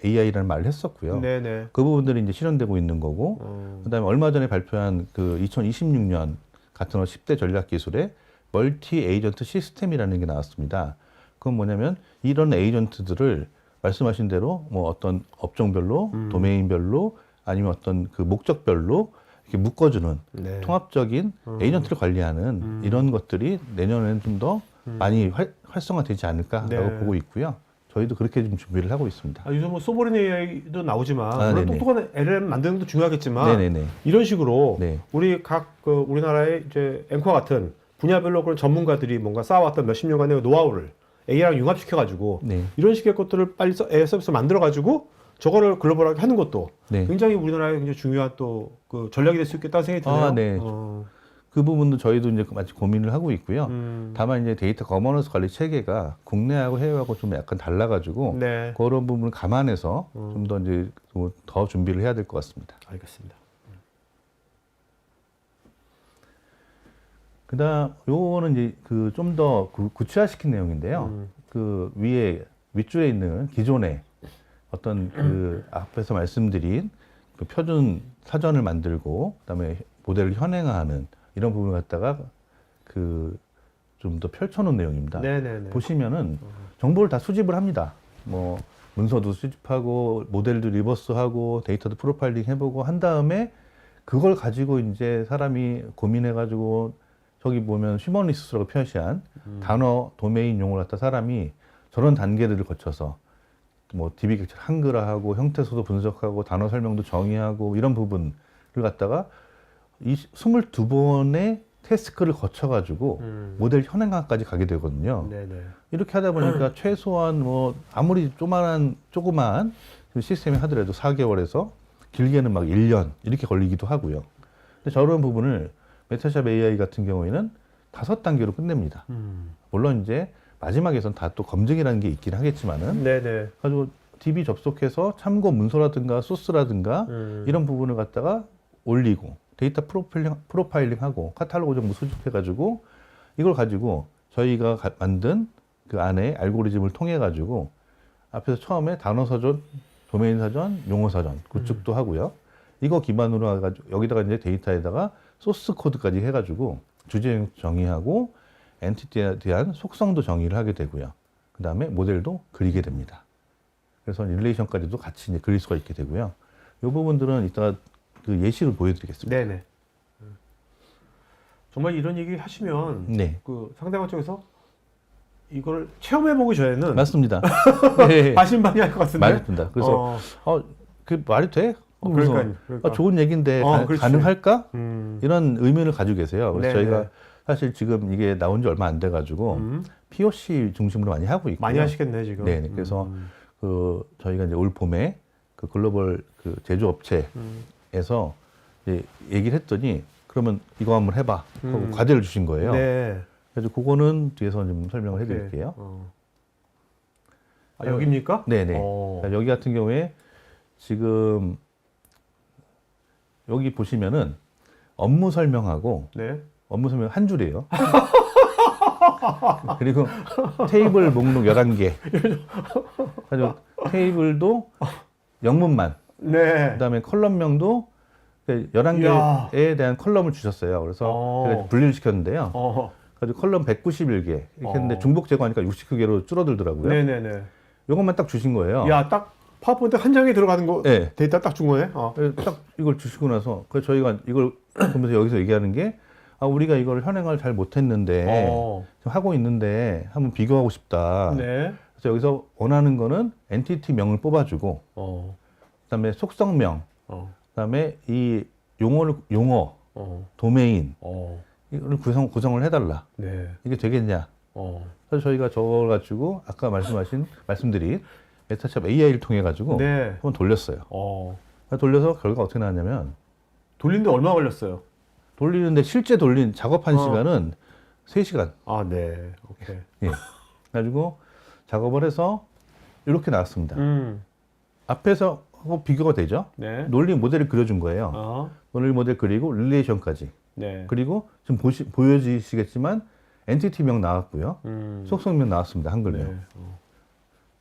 AI라는 말을 했었고요. 네네. 그 부분들이 이제 실현되고 있는 거고, 그다음에 얼마 전에 발표한 그 2026년 같은 10대 전략 기술에 멀티 에이전트 시스템이라는 게 나왔습니다. 그건 뭐냐면 이런 에이전트들을 말씀하신 대로 뭐 어떤 업종별로, 도메인별로 아니면 어떤 그 목적별로 이렇게 묶어주는 네. 통합적인 에이전트를 관리하는 이런 것들이 내년에는 좀 더 많이 활성화되지 않을까라고 네. 보고 있고요. 저희도 그렇게 좀 준비를 하고 있습니다. 요즘 뭐 소버린 AI도 나오지만 물론 네네. 똑똑한 LLM 만드는 것도 중요하겠지만 네네네. 이런 식으로 네. 우리 우리나라의 이제 앵커 같은 분야별로 그런 전문가들이 뭔가 쌓아왔던 몇십 년간의 노하우를 AI랑 융합시켜가지고 네. 이런 식의 것들을 빨리 AI 서비스 만들어가지고 저거를 글로벌하게 하는 것도 네. 굉장히 우리나라의 굉장히 중요한 또 그 전략이 될 수 있겠다는 생각이 드네요. 네. 그 부분도 저희도 이제 마치 고민을 하고 있고요. 다만 이제 데이터 거버넌스 관리 체계가 국내하고 해외하고 좀 약간 달라가지고 네. 그런 부분을 감안해서 좀 더 이제 더 준비를 해야 될 것 같습니다. 알겠습니다. 그다음 요거는 이제 그 좀 더 구체화시킨 내용인데요. 그 윗줄에 있는 기존의 어떤 그 앞에서 말씀드린 그 표준 사전을 만들고 그다음에 모델을 현행화하는 이런 부분을 갖다가 그 좀 더 펼쳐놓은 내용입니다. 네네네. 보시면은 정보를 다 수집을 합니다. 뭐 문서도 수집하고 모델도 리버스하고 데이터도 프로파일링 해보고 한 다음에 그걸 가지고 이제 사람이 고민해가지고 저기 보면 휴머니스트라고 표시한 단어 도메인 용어를 갖다 사람이 저런 단계들을 거쳐서 뭐 DB 객체 한글화하고 형태소도 분석하고 단어 설명도 정의하고 이런 부분을 갖다가 이 22번의 태스크를 거쳐가지고 모델 현행화까지 가게 되거든요. 네네. 이렇게 하다 보니까 최소한 뭐 아무리 조그마한 시스템이 하더라도 4개월에서 길게는 막 1년 이렇게 걸리기도 하고요. 근데 저런 부분을 메타샵 AI 같은 경우에는 5단계로 끝냅니다. 물론 이제 마지막에선 다 또 검증이라는 게 있긴 하겠지만은 네네. 가지고 DB 접속해서 참고 문서라든가 소스라든가 이런 부분을 갖다가 올리고 데이터 프로파일링하고 카탈로그 정보 수집해가지고 이걸 가지고 저희가 만든 그 안에 알고리즘을 통해 가지고 앞에서 처음에 단어 사전, 도메인 사전, 용어 사전 구축도 하고요. 이거 기반으로 해가지고 여기다가 이제 데이터에다가 소스 코드까지 해가지고 주제 정의하고 엔티티에 대한 속성도 정의를 하게 되고요. 그 다음에 모델도 그리게 됩니다. 그래서 릴레이션까지도 같이 이제 그릴 수가 있게 되고요. 이 부분들은 이따가 그 예시를 보여드리겠습니다. 네네. 정말 이런 얘기 하시면 네, 그 상대방 쪽에서 이걸 체험해보기 전에는 맞습니다. 네. 반신반의할 것 같은데. 맞습니다. 그래서 그 말이 돼? 그래서 그러니까. 좋은 얘기인데 그렇지. 가능할까? 이런 의문을 가지고 계세요. 그래서 네네. 저희가 사실 지금 이게 나온 지 얼마 안 돼가지고 POC 중심으로 많이 하고 있고요. 많이 하시겠네 지금. 네, 그래서 그 저희가 이제 올 봄에 그 글로벌 그 제조업체에서 이제 얘기를 했더니 그러면 이거 한번 해봐 하고 과제를 주신 거예요. 네. 그래서 그거는 뒤에서 좀 설명을 해드릴게요. 아, 여기입니까? 네네. 어. 자, 여기 같은 경우에 지금 여기 보시면은 업무 설명하고 네. 업무 설명 한 줄이에요. 그리고 테이블 목록 11개. 그래서 테이블도 영문만. 네. 그다음에 컬럼명도 11개에 대한 컬럼을 주셨어요. 그래서 제가 분리를 시켰는데요. 그래서 컬럼 191개 이렇게 했는데 중복 제거하니까 69개로 줄어들더라고요. 네네네. 이것만 딱 주신 거예요. 야, 딱 파워포인트 한 장에 들어가는 거 네. 데이터 딱 준 거네. 그래서 딱 이걸 주시고 나서 그래서 저희가 이걸 보면서 여기서 얘기하는 게 우리가 이걸 현행을 잘 못했는데 지금 하고 있는데 한번 비교하고 싶다. 네. 그래서 여기서 원하는 거는 엔티티 명을 뽑아주고 그다음에 속성명, 그다음에 이 용어, 도메인 이걸 구성을 해달라. 네. 이게 되겠냐? 그래서 저희가 저걸 가지고 아까 말씀드린 메타샵 AI를 통해 가지고 네. 한번 돌렸어요. 돌려서 결과가 어떻게 나왔냐면 돌리는데 얼마 걸렸어요? 돌리는데 실제 돌린 작업한 시간은 3시간. 아, 네. 오케이. 예. 가지고 작업을 해서 이렇게 나왔습니다. 앞에서 하고 비교가 되죠. 네. 논리 모델을 그려준 거예요. 논리 모델 그리고 릴레이션까지. 네. 그리고 지금 보여지시겠지만 엔티티명 나왔고요. 속성명 나왔습니다. 한글명. 네.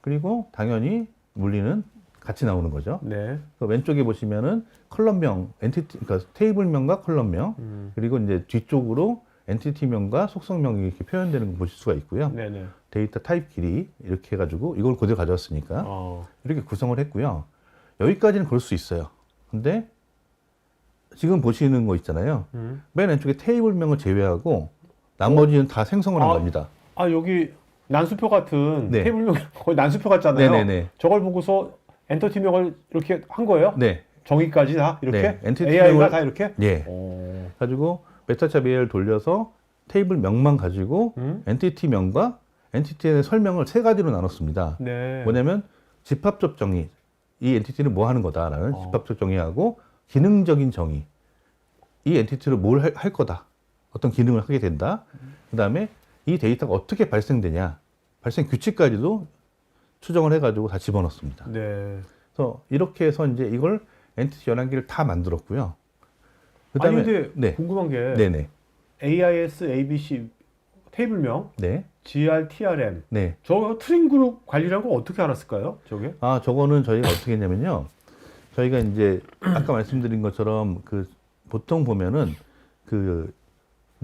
그리고 당연히 물리는 같이 나오는 거죠. 네. 그 왼쪽에 보시면은 컬럼명, 그러니까 테이블명과 컬럼명, 그리고 이제 뒤쪽으로 엔티티명과 속성명이 이렇게 표현되는 걸 보실 수가 있고요. 네네. 데이터 타입 길이 이렇게 해가지고 이걸 그대로 가져왔으니까 이렇게 구성을 했고요. 여기까지는 그럴 수 있어요. 근데 지금 보시는 거 있잖아요. 맨 왼쪽에 테이블명을 제외하고 나머지는 다 생성을 한 겁니다. 아, 여기 난수표 같은 네. 테이블명 거의 난수표 같잖아요. 네네네. 저걸 보고서 엔터티명을 이렇게 한 거예요? 네. 정의까지 다 이렇게? 네. AI가 다 이렇게? 예. 가지고 메타샵 AI를 돌려서 테이블 명만 가지고 엔티티 명과 엔티티의 설명을 3가지로 나눴습니다. 네. 뭐냐면 집합적 정의, 이 엔티티는 뭐 하는 거다라는 집합적 정의하고 기능적인 정의, 이 엔티티로 뭘 할 거다, 어떤 기능을 하게 된다. 그 다음에 이 데이터가 어떻게 발생되냐, 발생 규칙까지도 추정을 해가지고 다 집어넣습니다. 네. 그래서 이렇게 해서 이제 이걸 엔티티 11개를 다 만들었고요. 아니 근데 네. 궁금한 게 네네. AIS, ABC 테이블명, 네. GR, TRM 네. 저 트림 그룹 관리라는 걸 어떻게 알았을까요? 저게? 저거는 저희가 어떻게 했냐면요. 저희가 이제 아까 말씀드린 것처럼 그 보통 보면은 그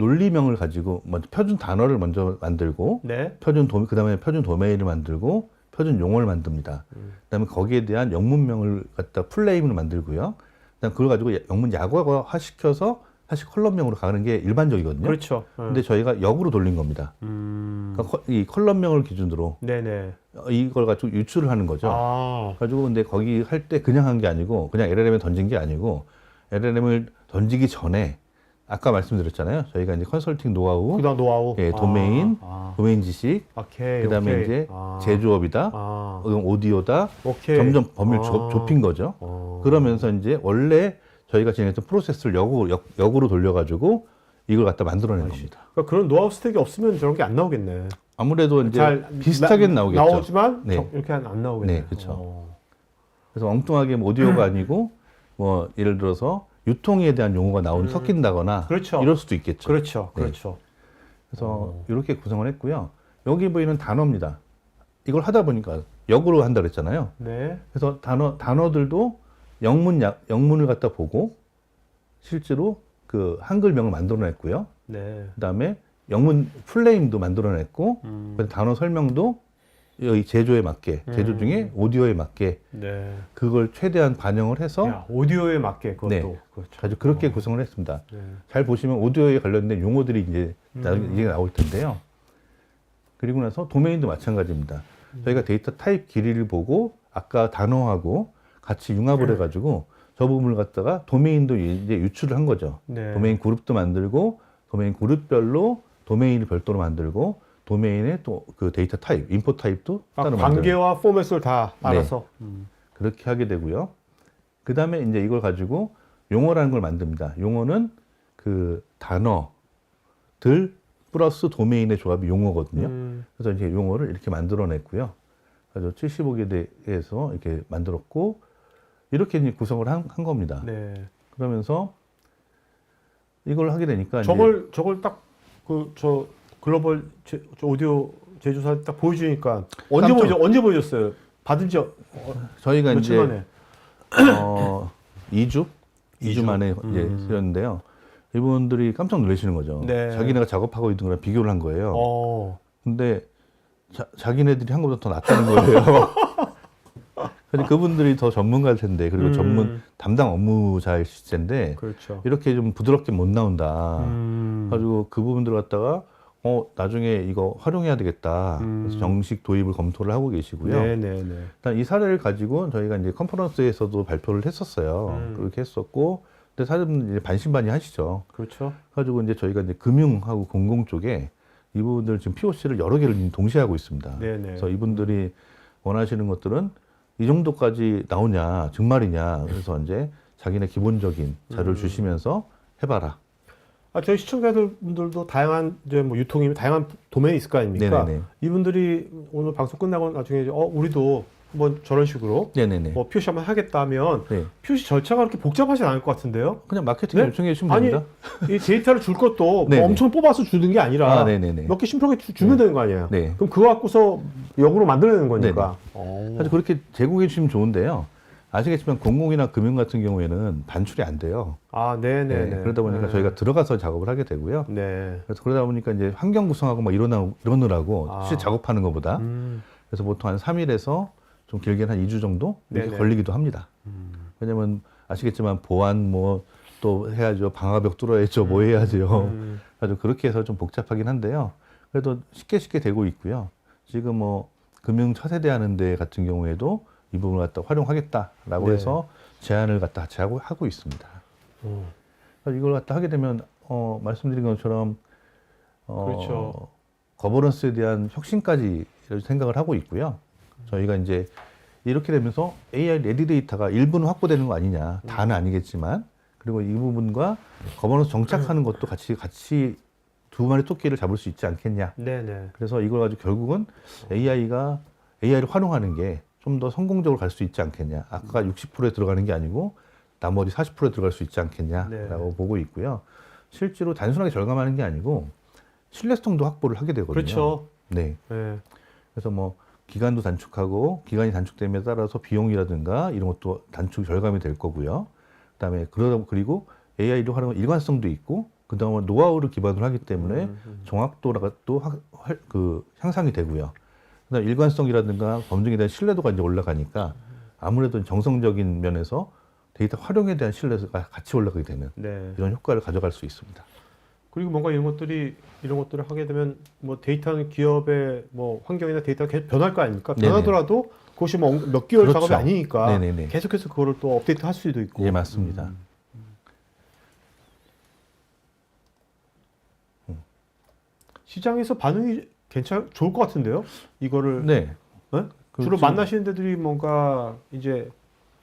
논리명을 가지고 먼저 표준 단어를 먼저 만들고 네. 그다음에 표준 도메인을 만들고 표준 용어를 만듭니다. 그다음에 거기에 대한 영문명을 갖다 풀네임을 만들고요. 그다음 그걸 가지고 영문 약어화 시켜서 사실 컬럼명으로 가는 게 일반적이거든요. 그렇죠. 근데 저희가 역으로 돌린 겁니다. 그러니까 이 컬럼명을 기준으로 네네. 이걸 가지고 유출을 하는 거죠. 아. 가지고 근데 거기 할 때 그냥 한 게 아니고 그냥 LLM에 던진 게 아니고 LLM을 던지기 전에 아까 말씀드렸잖아요. 저희가 이제 컨설팅 노하우, 그다음 노하우. 예, 도메인, 아. 도메인 지식, 오케이. 그다음에 오케이. 이제 아. 제조업이다, 아. 오디오다, 오케이. 점점 범위를 아. 좁힌 거죠. 어. 그러면서 이제 원래 저희가 진행했던 프로세스를 역으로 돌려가지고 이걸 갖다 만들어낸 겁니다. 그러니까 그런 노하우 스택이 없으면 저런 게 안 나오겠네. 아무래도 이제 비슷하게 나오겠죠. 나오지만 네. 이렇게 안 나오겠네. 네, 그렇죠. 그래서 엉뚱하게 뭐 오디오가 아니고 뭐 예를 들어서 유통에 대한 용어가 섞인다거나 그렇죠. 이럴 수도 있겠죠. 그렇죠. 네. 그렇죠. 그래서 이렇게 구성을 했고요. 여기 보이는 단어입니다. 이걸 하다 보니까 역으로 한다 그랬잖아요. 네. 그래서 단어들도 영문을 갖다 보고 실제로 그 한글명을 만들어냈고요. 네. 그다음에 영문 풀네임도 만들어냈고 그 단어 설명도 여기 제조에 맞게 제조 중에 오디오에 맞게 네. 그걸 최대한 반영을 해서 야, 오디오에 맞게 그것도. 네. 그렇죠. 아주 그렇게 구성을 했습니다. 네. 잘 보시면 오디오에 관련된 용어들이 이제 나중에 나올 텐데요. 그리고 나서 도메인도 마찬가지입니다. 저희가 데이터 타입 길이를 보고 아까 단어하고 같이 융합을 해가지고 저 부분을 갖다가 도메인도 이제 유출을 한 거죠. 네. 도메인 그룹도 만들고 도메인 그룹별로 도메인을 별도로 만들고 도메인의 또 그 데이터 타입, 인포 타입도 따로 만들고 관계와 포맷을 다 네. 알아서. 그렇게 하게 되고요. 그 다음에 이제 이걸 가지고 용어라는 걸 만듭니다. 용어는 그 단어들 플러스 도메인의 조합이 용어거든요. 그래서 이제 용어를 이렇게 만들어냈고요. 그래서 75개 대해서 이렇게 만들었고 이렇게 이제 구성을 한 겁니다. 네. 그러면서 이걸 하게 되니까 저걸 딱 저 글로벌 저 오디오 제조사 딱 보여주니까 언제 보여줬어요? 받은 지 저희가 며칠 이제 만에? 2주 2주 만에 이제 쓰였는데요. 이분들이 깜짝 놀라시는 거죠. 네. 자기네가 작업하고 있는 거랑 비교를 한 거예요. 근데 자기네들이 한 것보다 더 낫다는 거예요. 근데 그분들이 더 전문가일 텐데 그리고 전문 담당 업무자일 텐데 그렇죠. 이렇게 좀 부드럽게 못 나온다. 가지고 그 부분들 갖다가 나중에 이거 활용해야 되겠다. 그래서 정식 도입을 검토를 하고 계시고요. 네네네. 일단 이 사례를 가지고 저희가 이제 컨퍼런스에서도 발표를 했었어요. 그렇게 했었고, 근데 사람들은 이제 반신반의하시죠. 그렇죠. 가지고 이제 저희가 이제 금융하고 공공 쪽에 이분들 지금 POC를 여러 개를 동시에 하고 있습니다. 네네. 그래서 이분들이 원하시는 것들은 이 정도까지 나오냐, 정말이냐. 그래서 이제 자기네 기본적인 자료를 주시면서 해봐라. 저희 시청자들도 다양한 이제 뭐 유통이면 다양한 도메인이 있을 거 아닙니까? 네네네. 이분들이 오늘 방송 끝나고 나중에 우리도 뭐 저런 식으로 네네네. 뭐 표시 한번 하겠다면 네. 표시 절차가 그렇게 복잡하지 않을 것 같은데요? 그냥 마케팅 네? 요청해 주시면 아니 됩니다. 이 데이터를 줄 것도 뭐 네네. 엄청 뽑아서 주는 게 아니라 네네네. 몇 개 심플하게 주면 되는 거 아니에요? 네. 그럼 그거 갖고서 역으로 만들어내는 거니까. 사실 그렇게 제공해 주시면 좋은데요. 아시겠지만 공공이나 금융 같은 경우에는 반출이 안 돼요. 네네네. 네, 그러다 보니까 네. 저희가 들어가서 작업을 하게 되고요. 네. 그래서 그러다 보니까 이제 환경 구성하고 막 이러느라고 아. 실제 작업하는 것보다 그래서 보통 한 3일에서 좀 길게는 한 2주 정도 이렇게 네네. 걸리기도 합니다. 왜냐면 아시겠지만 보안 뭐 또 해야죠. 방화벽 뚫어야죠. 뭐 해야죠. 아주 그렇게 해서 좀 복잡하긴 한데요. 그래도 쉽게 되고 있고요. 지금 뭐 금융 차세대 하는 데 같은 경우에도 이 부분을 갖다 활용하겠다라고 네. 해서 제안을 갖다 같이 하고 있습니다. 그래서 이걸 갖다 하게 되면 말씀드린 것처럼 그렇죠. 거버넌스에 대한 혁신까지 생각을 하고 있고요. 저희가 이제 이렇게 되면서 AI 레디 데이터가 일부는 확보되는 거 아니냐, 다는 아니겠지만, 그리고 이 부분과 거버넌스 정착하는 것도 같이 두 마리 토끼를 잡을 수 있지 않겠냐. 네네. 그래서 이걸 가지고 결국은 AI를 활용하는 게 좀 더 성공적으로 갈 수 있지 않겠냐. 아까 60%에 들어가는 게 아니고 나머지 40%에 들어갈 수 있지 않겠냐라고 네. 보고 있고요. 실제로 단순하게 절감하는 게 아니고 신뢰성도 확보를 하게 되거든요. 그렇죠. 네. 네. 그래서 뭐 기간도 단축하고 기간이 단축됨에 따라서 비용이라든가 이런 것도 절감이 될 거고요. 그다음에 그리고 AI를 활용한 일관성도 있고 그다음에 노하우를 기반으로 하기 때문에 정확도가 또 향상이 되고요. 그다음 일관성이라든가 검증에 대한 신뢰도가 이제 올라가니까 아무래도 정성적인 면에서 데이터 활용에 대한 신뢰도가 같이 올라가게 되는 네. 이런 효과를 가져갈 수 있습니다. 그리고 뭔가 이런 것들을 하게 되면 뭐 데이터는 기업의 뭐 환경이나 데이터가 계속 변할 거 아닙니까? 네네. 변하더라도 그것이 뭐 몇 개월 그렇죠. 작업이 아니니까 네네네. 계속해서 그거를 또 업데이트 할 수도 있고. 예, 맞습니다. 시장에서 반응이 좋을 것 같은데요? 이거를 네. 네? 주로 만나시는 데들이 뭔가 이제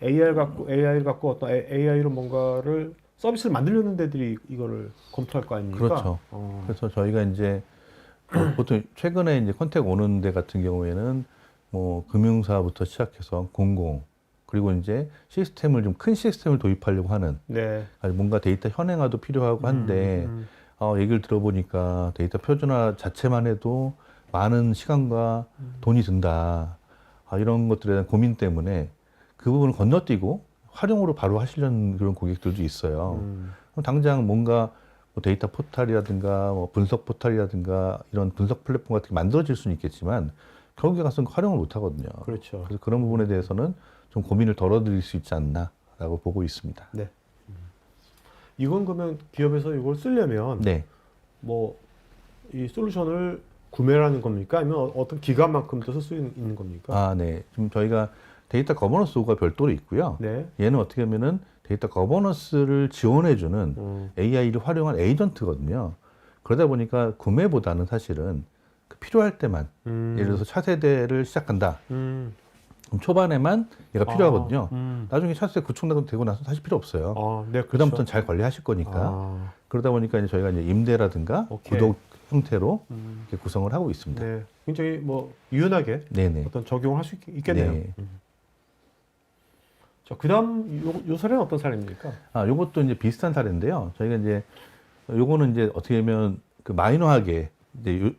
AI를 갖고 어떤 AI로 뭔가를 서비스를 만들려는 데들이 이거를 검토할 거 아닙니까? 그렇죠. 그래서 저희가 이제 보통 최근에 이제 컨택 오는 데 같은 경우에는 뭐 금융사부터 시작해서 공공 그리고 이제 시스템을 좀 큰 시스템을 도입하려고 하는 네. 아니 뭔가 데이터 현행화도 필요하고 한데 얘기를 들어보니까 데이터 표준화 자체만 해도 많은 시간과 돈이 든다. 이런 것들에 대한 고민 때문에 그 부분을 건너뛰고 활용으로 바로 하시려는 그런 고객들도 있어요. 그럼 당장 뭔가 뭐 데이터 포탈이라든가 뭐 분석 포탈이라든가 이런 분석 플랫폼 같은 게 만들어질 수는 있겠지만 결국에 가서는 활용을 못 하거든요. 그렇죠. 그래서 그런 부분에 대해서는 좀 고민을 덜어드릴 수 있지 않나라고 보고 있습니다. 네. 이건 그러면 기업에서 이걸 쓰려면 네. 뭐 이 솔루션을 구매를 하는 겁니까? 아니면 어떤 기간만큼 더 쓸 수 있는 겁니까? 네. 지금 저희가 데이터 거버넌스가 별도로 있고요. 네. 얘는 어떻게 하면은 데이터 거버넌스를 지원해주는 AI를 활용한 에이전트거든요. 그러다 보니까 구매보다는 사실은 필요할 때만 예를 들어서 차세대를 시작한다. 그럼 초반에만 얘가 필요하거든요. 나중에 차세대 구축되고 나서 사실 필요 없어요. 네, 그렇죠. 그다음부터는 잘 관리하실 거니까. 그러다 보니까 이제 저희가 이제 임대라든가 오케이. 구독 형태로 이렇게 구성을 하고 있습니다. 네. 굉장히 뭐 유연하게 네네. 어떤 적용을 할 수 있겠네요. 네. 자, 그다음 요 사례는 어떤 사례입니까? 요것도 이제 비슷한 사례인데요. 저희가 이제 요거는 이제 어떻게 보면 그 마이너하게 이제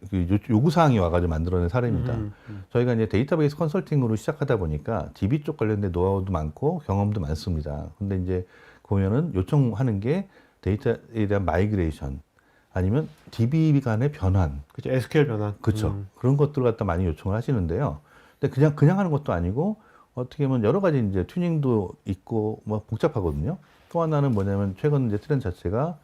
요구 사항이 와가지고 만들어낸 사례입니다. 저희가 이제 데이터베이스 컨설팅으로 시작하다 보니까 DB 쪽 관련된 노하우도 많고 경험도 많습니다. 근데 이제 보면은 요청하는 게 데이터에 대한 마이그레이션 아니면 DB 간의 변환, 그렇죠. SQL 변환. 그렇죠. 그런 것들 갖다 많이 요청을 하시는데요. 근데 그냥 하는 것도 아니고 어떻게 보면 여러 가지 이제 튜닝도 있고 뭐 복잡하거든요. 또 하나는 뭐냐면 최근 이제 트렌드 자체가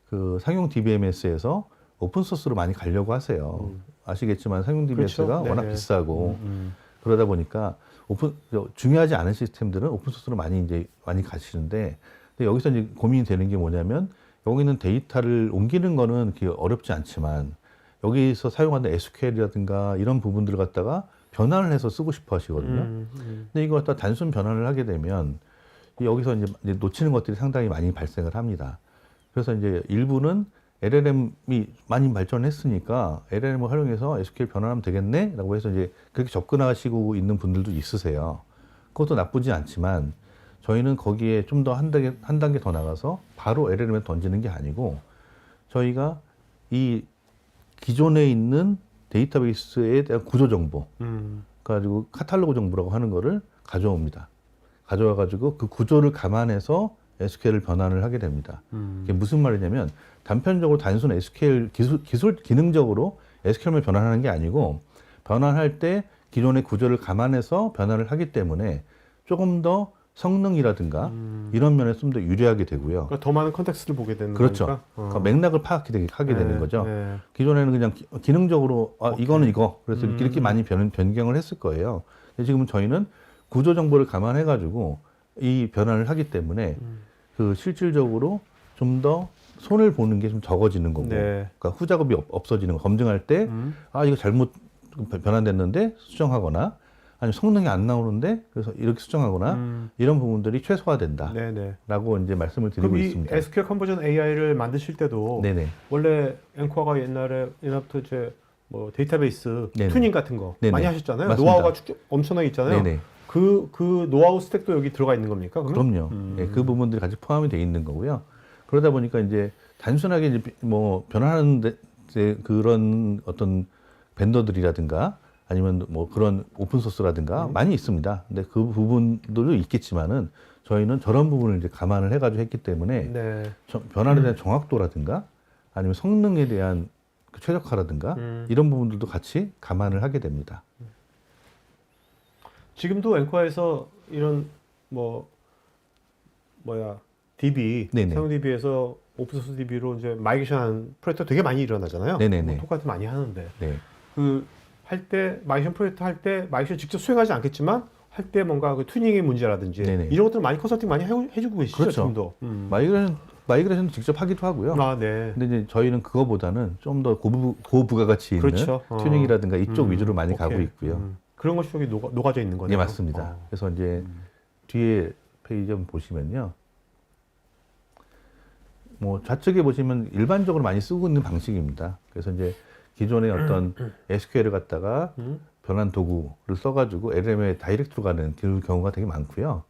그 상용 DBMS에서 오픈 소스로 많이 가려고 하세요. 아시겠지만 상용 DBMS가 그렇죠. 워낙 네네. 비싸고 그러다 보니까 중요하지 않은 시스템들은 오픈 소스로 많이 가시는데 근데 여기서 이제 고민이 되는 게 뭐냐면 여기는 데이터를 옮기는 거는 그게 어렵지 않지만 여기서 사용하는 SQL이라든가 이런 부분들을 갖다가 변환을 해서 쓰고 싶어 하시거든요. 근데 이거 갖다 단순 변환을 하게 되면 여기서 이제 놓치는 것들이 상당히 많이 발생을 합니다. 그래서 이제 일부는 LLM이 많이 발전했으니까 LLM을 활용해서 SQL 변환하면 되겠네? 라고 해서 이제 그렇게 접근하시고 있는 분들도 있으세요. 그것도 나쁘지 않지만 저희는 거기에 좀 더 한 단계 더 나가서 바로 LLM에 던지는 게 아니고 저희가 이 기존에 있는 데이터베이스에 대한 구조 정보, 가지고 카탈로그 정보라고 하는 거를 가져옵니다. 가져와가지고 그 구조를 감안해서 SQL을 변환을 하게 됩니다. 이게 무슨 말이냐면 단편적으로 단순 SQL 기능적으로 SQL을 변환하는 게 아니고 변환할 때 기존의 구조를 감안해서 변환을 하기 때문에 조금 더 성능이라든가 이런 면에서 좀 더 유리하게 되고요. 그러니까 더 많은 컨텍스트를 보게 되는 그렇죠. 거니까. 그러니까 맥락을 파악하게 되는 거죠. 네. 기존에는 그냥 기능적으로 이거는 이거 그래서 이렇게 많이 변경을 했을 거예요. 근데 지금은 저희는 구조 정보를 감안해가지고 이 변환을 하기 때문에 그 실질적으로 좀 더 손을 보는 게 좀 적어지는 거고, 네. 그러니까 후작업이 없어지는 거. 검증할 때 이거 잘못 변환됐는데 수정하거나 아니면 성능이 안 나오는데 그래서 이렇게 수정하거나 이런 부분들이 최소화된다라고 네네. 이제 말씀을 드리고 그럼 이 있습니다. SQL 컨버전 AI를 만드실 때도 네네. 원래 앵커가 옛날부터 이제 뭐 데이터베이스 네네. 튜닝 같은 거 네네. 많이 하셨잖아요. 맞습니다. 노하우가 엄청나게 있잖아요. 네네. 그 노하우 스택도 여기 들어가 있는 겁니까? 그러면? 그럼요. 예, 그 부분들이 같이 포함이 되어 있는 거고요. 그러다 보니까 이제 단순하게 이제 뭐 변환하는 이제 그런 어떤 벤더들이라든가 아니면 뭐 그런 오픈 소스라든가 많이 있습니다. 근데 그 부분들도 있겠지만은 저희는 저런 부분을 이제 감안을 해가지고 했기 때문에 네. 변환에 대한 정확도라든가 아니면 성능에 대한 그 최적화라든가 이런 부분들도 같이 감안을 하게 됩니다. 지금도 앵커에서 이런 DB, 네네. 사용 DB에서 오픈소스 DB로 이제 마이그레이션 프로젝트 되게 많이 일어나잖아요. 네네네. 똑같이 많이 하는데 네. 그 할 때 마이그레이션 프로젝트 할 때 마이그레이션 직접 수행하지 않겠지만 할 때 뭔가 그 튜닝의 문제라든지 네네. 이런 것들 많이 컨설팅 많이 해주고 계시죠 그렇죠. 지금도. 마이그레이션 직접 하기도 하고요. 아, 네. 근데 이제 저희는 그거보다는 좀 더 고부가가치 있는 그렇죠. 튜닝이라든가 이쪽 위주로 많이 오케이. 가고 있고요. 그런 것이 여기 녹아져 있는 거네요. 네, 맞습니다. 그래서 이제 뒤에 페이지 한번 보시면요. 뭐 좌측에 보시면 일반적으로 많이 쓰고 있는 방식입니다. 그래서 이제 기존의 어떤 SQL을 갖다가 변환 도구를 써가지고 LLM에 다이렉트로 가는 그 경우가 되게 많고요.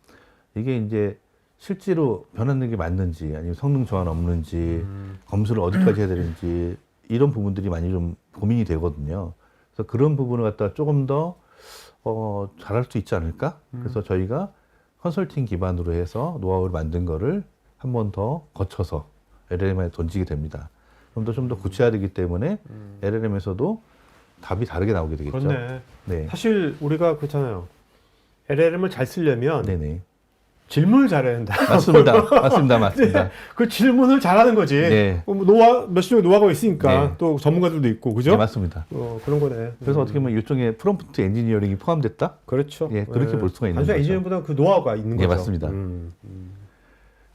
이게 이제 실제로 변환된 게 맞는지 아니면 성능 저하 없는지 검수를 어디까지 해야 되는지 이런 부분들이 많이 좀 고민이 되거든요. 그래서 그런 부분을 갖다가 조금 더 잘할 수 있지 않을까? 그래서 저희가 컨설팅 기반으로 해서 노하우를 만든 거를 한 번 더 거쳐서 LLM에 던지게 됩니다. 좀 더 구체화되기 때문에 LLM에서도 답이 다르게 나오게 되겠죠. 그렇네. 네. 사실 우리가 그렇잖아요. LLM을 잘 쓰려면 네네. 질문을 잘해야 된다. 맞습니다. 그 질문을 잘하는 거지. 네. 몇십 명의 노하우가 있으니까 네. 또 전문가들도 있고, 그죠? 네, 맞습니다. 그런 거네. 그래서 어떻게 보면 일종의 프롬프트 엔지니어링이 포함됐다? 그렇죠. 예, 그렇게 볼 수가 있는 단순히 거죠. 엔지니어보다 그 노하우가 있는 거죠. 네, 맞습니다.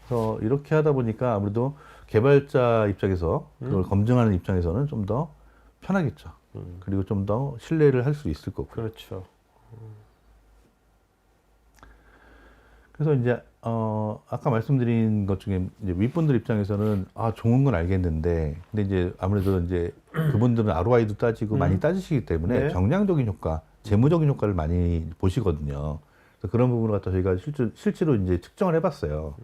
그래서 이렇게 하다 보니까 아무래도 개발자 입장에서 그걸 검증하는 입장에서는 좀 더 편하겠죠. 그리고 좀 더 신뢰를 할 수 있을 거고. 그렇죠. 그래서 이제 아까 말씀드린 것 중에 이제 윗분들 입장에서는 좋은 건 알겠는데, 근데 이제 아무래도 이제 그분들은 ROI도 따지고 많이 따지시기 때문에 네. 정량적인 효과, 재무적인 효과를 많이 보시거든요. 그래서 그런 부분을 갖다 저희가 실제로 이제 측정을 해봤어요.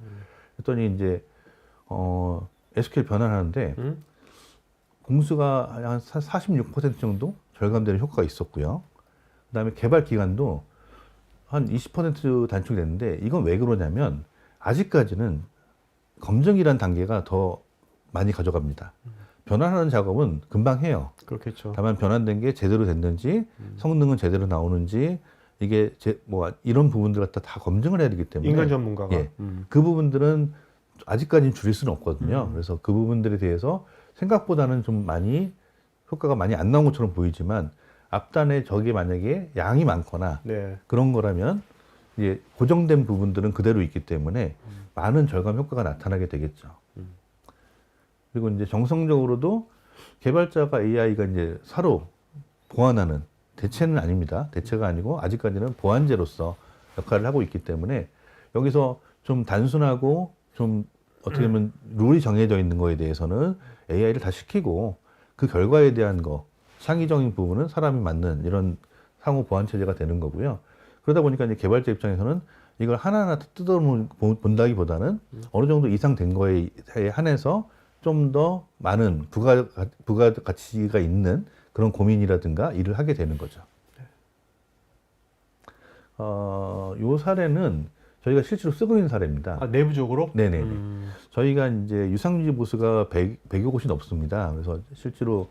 그랬더니 이제 SQL 변환하는데 공수가 한 46% 정도 절감되는 효과가 있었고요. 그다음에 개발 기간도 한 20% 단축이 됐는데, 이건 왜 그러냐면 아직까지는 검증이란 단계가 더 많이 가져갑니다. 변환하는 작업은 금방 해요. 그렇겠죠. 다만 변환된 게 제대로 됐는지, 성능은 제대로 나오는지, 이게 이런 부분들 갖다 다 검증을 해야 되기 때문에 인간 전문가가. 예, 그 부분들은 아직까지는 줄일 수는 없거든요. 그래서 그 부분들에 대해서 생각보다는 좀 많이 효과가 많이 안 나온 것처럼 보이지만, 앞단에 저게 만약에 양이 많거나 네. 그런 거라면 이제 고정된 부분들은 그대로 있기 때문에 많은 절감 효과가 나타나게 되겠죠. 그리고 이제 정성적으로도 개발자가 AI가 이제 사로 보완하는 대체는 아닙니다. 대체가 아니고 아직까지는 보완제로서 역할을 하고 있기 때문에 여기서 좀 단순하고 좀 어떻게 보면 룰이 정해져 있는 거에 대해서는 AI를 다 시키고 그 결과에 대한 거 창의적인 부분은 사람이 맞는 이런 상호 보완 체제가 되는 거고요. 그러다 보니까 이제 개발자 입장에서는 이걸 하나하나 뜯어 본다기보다는 어느 정도 이상 된 거에 한해서 좀 더 많은 부가 가치가 있는 그런 고민이라든가 일을 하게 되는 거죠. 요 사례는 저희가 실제로 쓰고 있는 사례입니다. 내부적으로? 네네. 저희가 이제 유상유지 보수가 100여 곳이 넘습니다. 그래서 실제로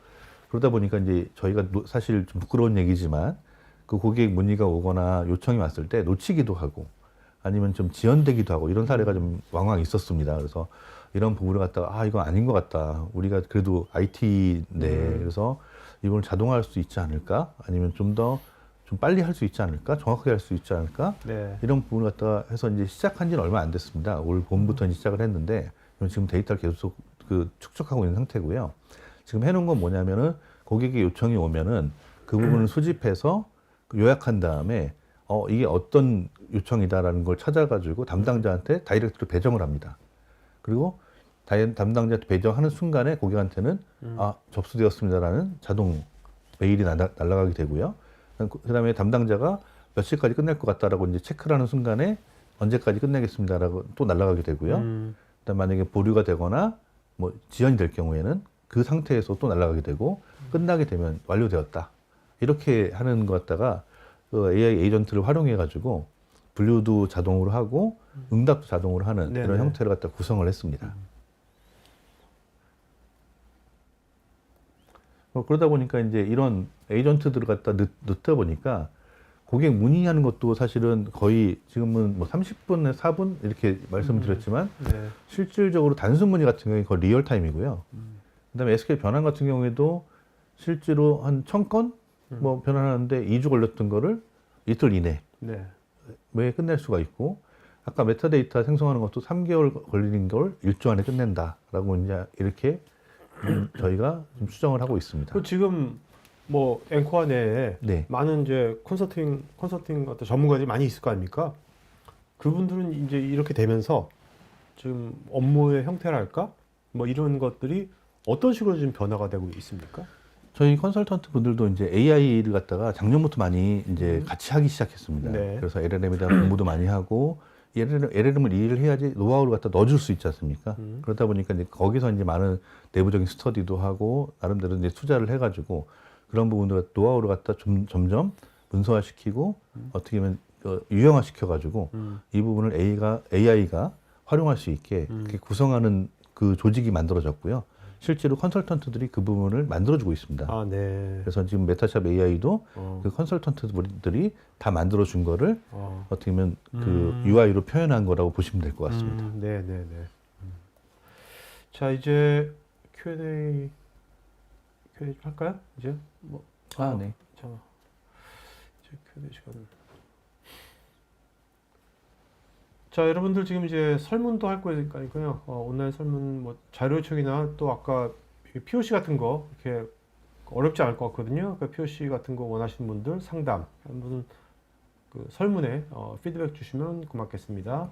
그러다 보니까 이제 저희가 사실 좀 부끄러운 얘기지만 그 고객 문의가 오거나 요청이 왔을 때 놓치기도 하고 아니면 좀 지연되기도 하고 이런 사례가 좀 왕왕 있었습니다. 그래서 이런 부분을 갖다가 이거 아닌 것 같다. 우리가 그래도 IT인데 그래서 이걸 자동화할 수 있지 않을까? 아니면 좀 빨리 할 수 있지 않을까? 정확하게 할 수 있지 않을까? 네. 이런 부분을 갖다가 해서 이제 시작한 지는 얼마 안 됐습니다. 올 봄부터 이제 시작을 했는데 지금 데이터를 계속 축적하고 있는 상태고요. 지금 해놓은 건 뭐냐면은 고객의 요청이 오면은 그 부분을 수집해서 요약한 다음에 이게 어떤 요청이다라는 걸 찾아가지고 담당자한테 다이렉트로 배정을 합니다. 그리고 담당자한테 배정하는 순간에 고객한테는 접수되었습니다라는 자동 메일이 날아가게 되고요. 그 다음에 담당자가 몇 시까지 끝낼 것 같다라고 이제 체크를 하는 순간에 언제까지 끝내겠습니다라고 또 날아가게 되고요. 그다음 만약에 보류가 되거나 뭐 지연이 될 경우에는 그 상태에서 또 날아가게 되고 끝나게 되면 완료되었다. 이렇게 하는 것 갖다가 그 AI 에이전트를 활용해 가지고 분류도 자동으로 하고 응답도 자동으로 하는 네네. 이런 형태를 갖다 구성을 했습니다. 그러다 보니까 이제 이런 에이전트들을 갖다 넣다 보니까 고객 문의하는 것도 사실은 거의 지금은 뭐 30분에 4분 이렇게 말씀을 드렸지만 네. 실질적으로 단순 문의 같은 경우에 거의 리얼타임이고요. 그다음에 SQL 변환 같은 경우에도 실제로 한 1000건 뭐 변환하는데 2주 걸렸던 거를 이틀 이내 네. 에 끝낼 수가 있고 아까 메타데이터 생성하는 것도 3개월 걸리는 걸 1주 안에 끝낸다라고 이제 이렇게 저희가 좀 수정을 하고 있습니다. 그 지금 뭐 앵커와 내에 네. 많은 이제 컨설팅 같은 전문가들이 많이 있을 거 아닙니까? 그분들은 이제 이렇게 되면서 지금 업무의 형태랄까? 뭐 이런 것들이 어떤 식으로 지금 변화가 되고 있습니까? 저희 컨설턴트 분들도 이제 AI를 갖다가 작년부터 많이 이제 같이 하기 시작했습니다. 네. 그래서 LLM에 대한 공부도 많이 하고 LLM을 이해를 해야지 노하우를 갖다 넣어줄 수 있지 않습니까? 그러다 보니까 이제 거기서 이제 많은 내부적인 스터디도 하고 나름대로 이제 투자를 해가지고 그런 부분들 노하우를 갖다 점점 문서화시키고 어떻게 보면 유형화시켜가지고 이 부분을 AI가 활용할 수 있게 이렇게 구성하는 그 조직이 만들어졌고요. 실제로 컨설턴트들이 그 부분을 만들어주고 있습니다. 아, 네. 그래서 지금 메타샵 AI도 그 컨설턴트들이 다 만들어준 거를 어떻게 보면 그 UI로 표현한 거라고 보시면 될 것 같습니다. 네, 네, 네. 자, 이제 Q&A 좀 할까요? 이제 뭐 네. 자, 이제 Q&A 시간. 자, 여러분들 지금 이제 설문도 할 거니까요. 온라인 설문 뭐 자료 요청이나 또 아까 POC 같은 거 이렇게 어렵지 않을 것 같거든요. 그 POC 같은 거 원하시는 분들 상담 한번 그 설문에 피드백 주시면 고맙겠습니다.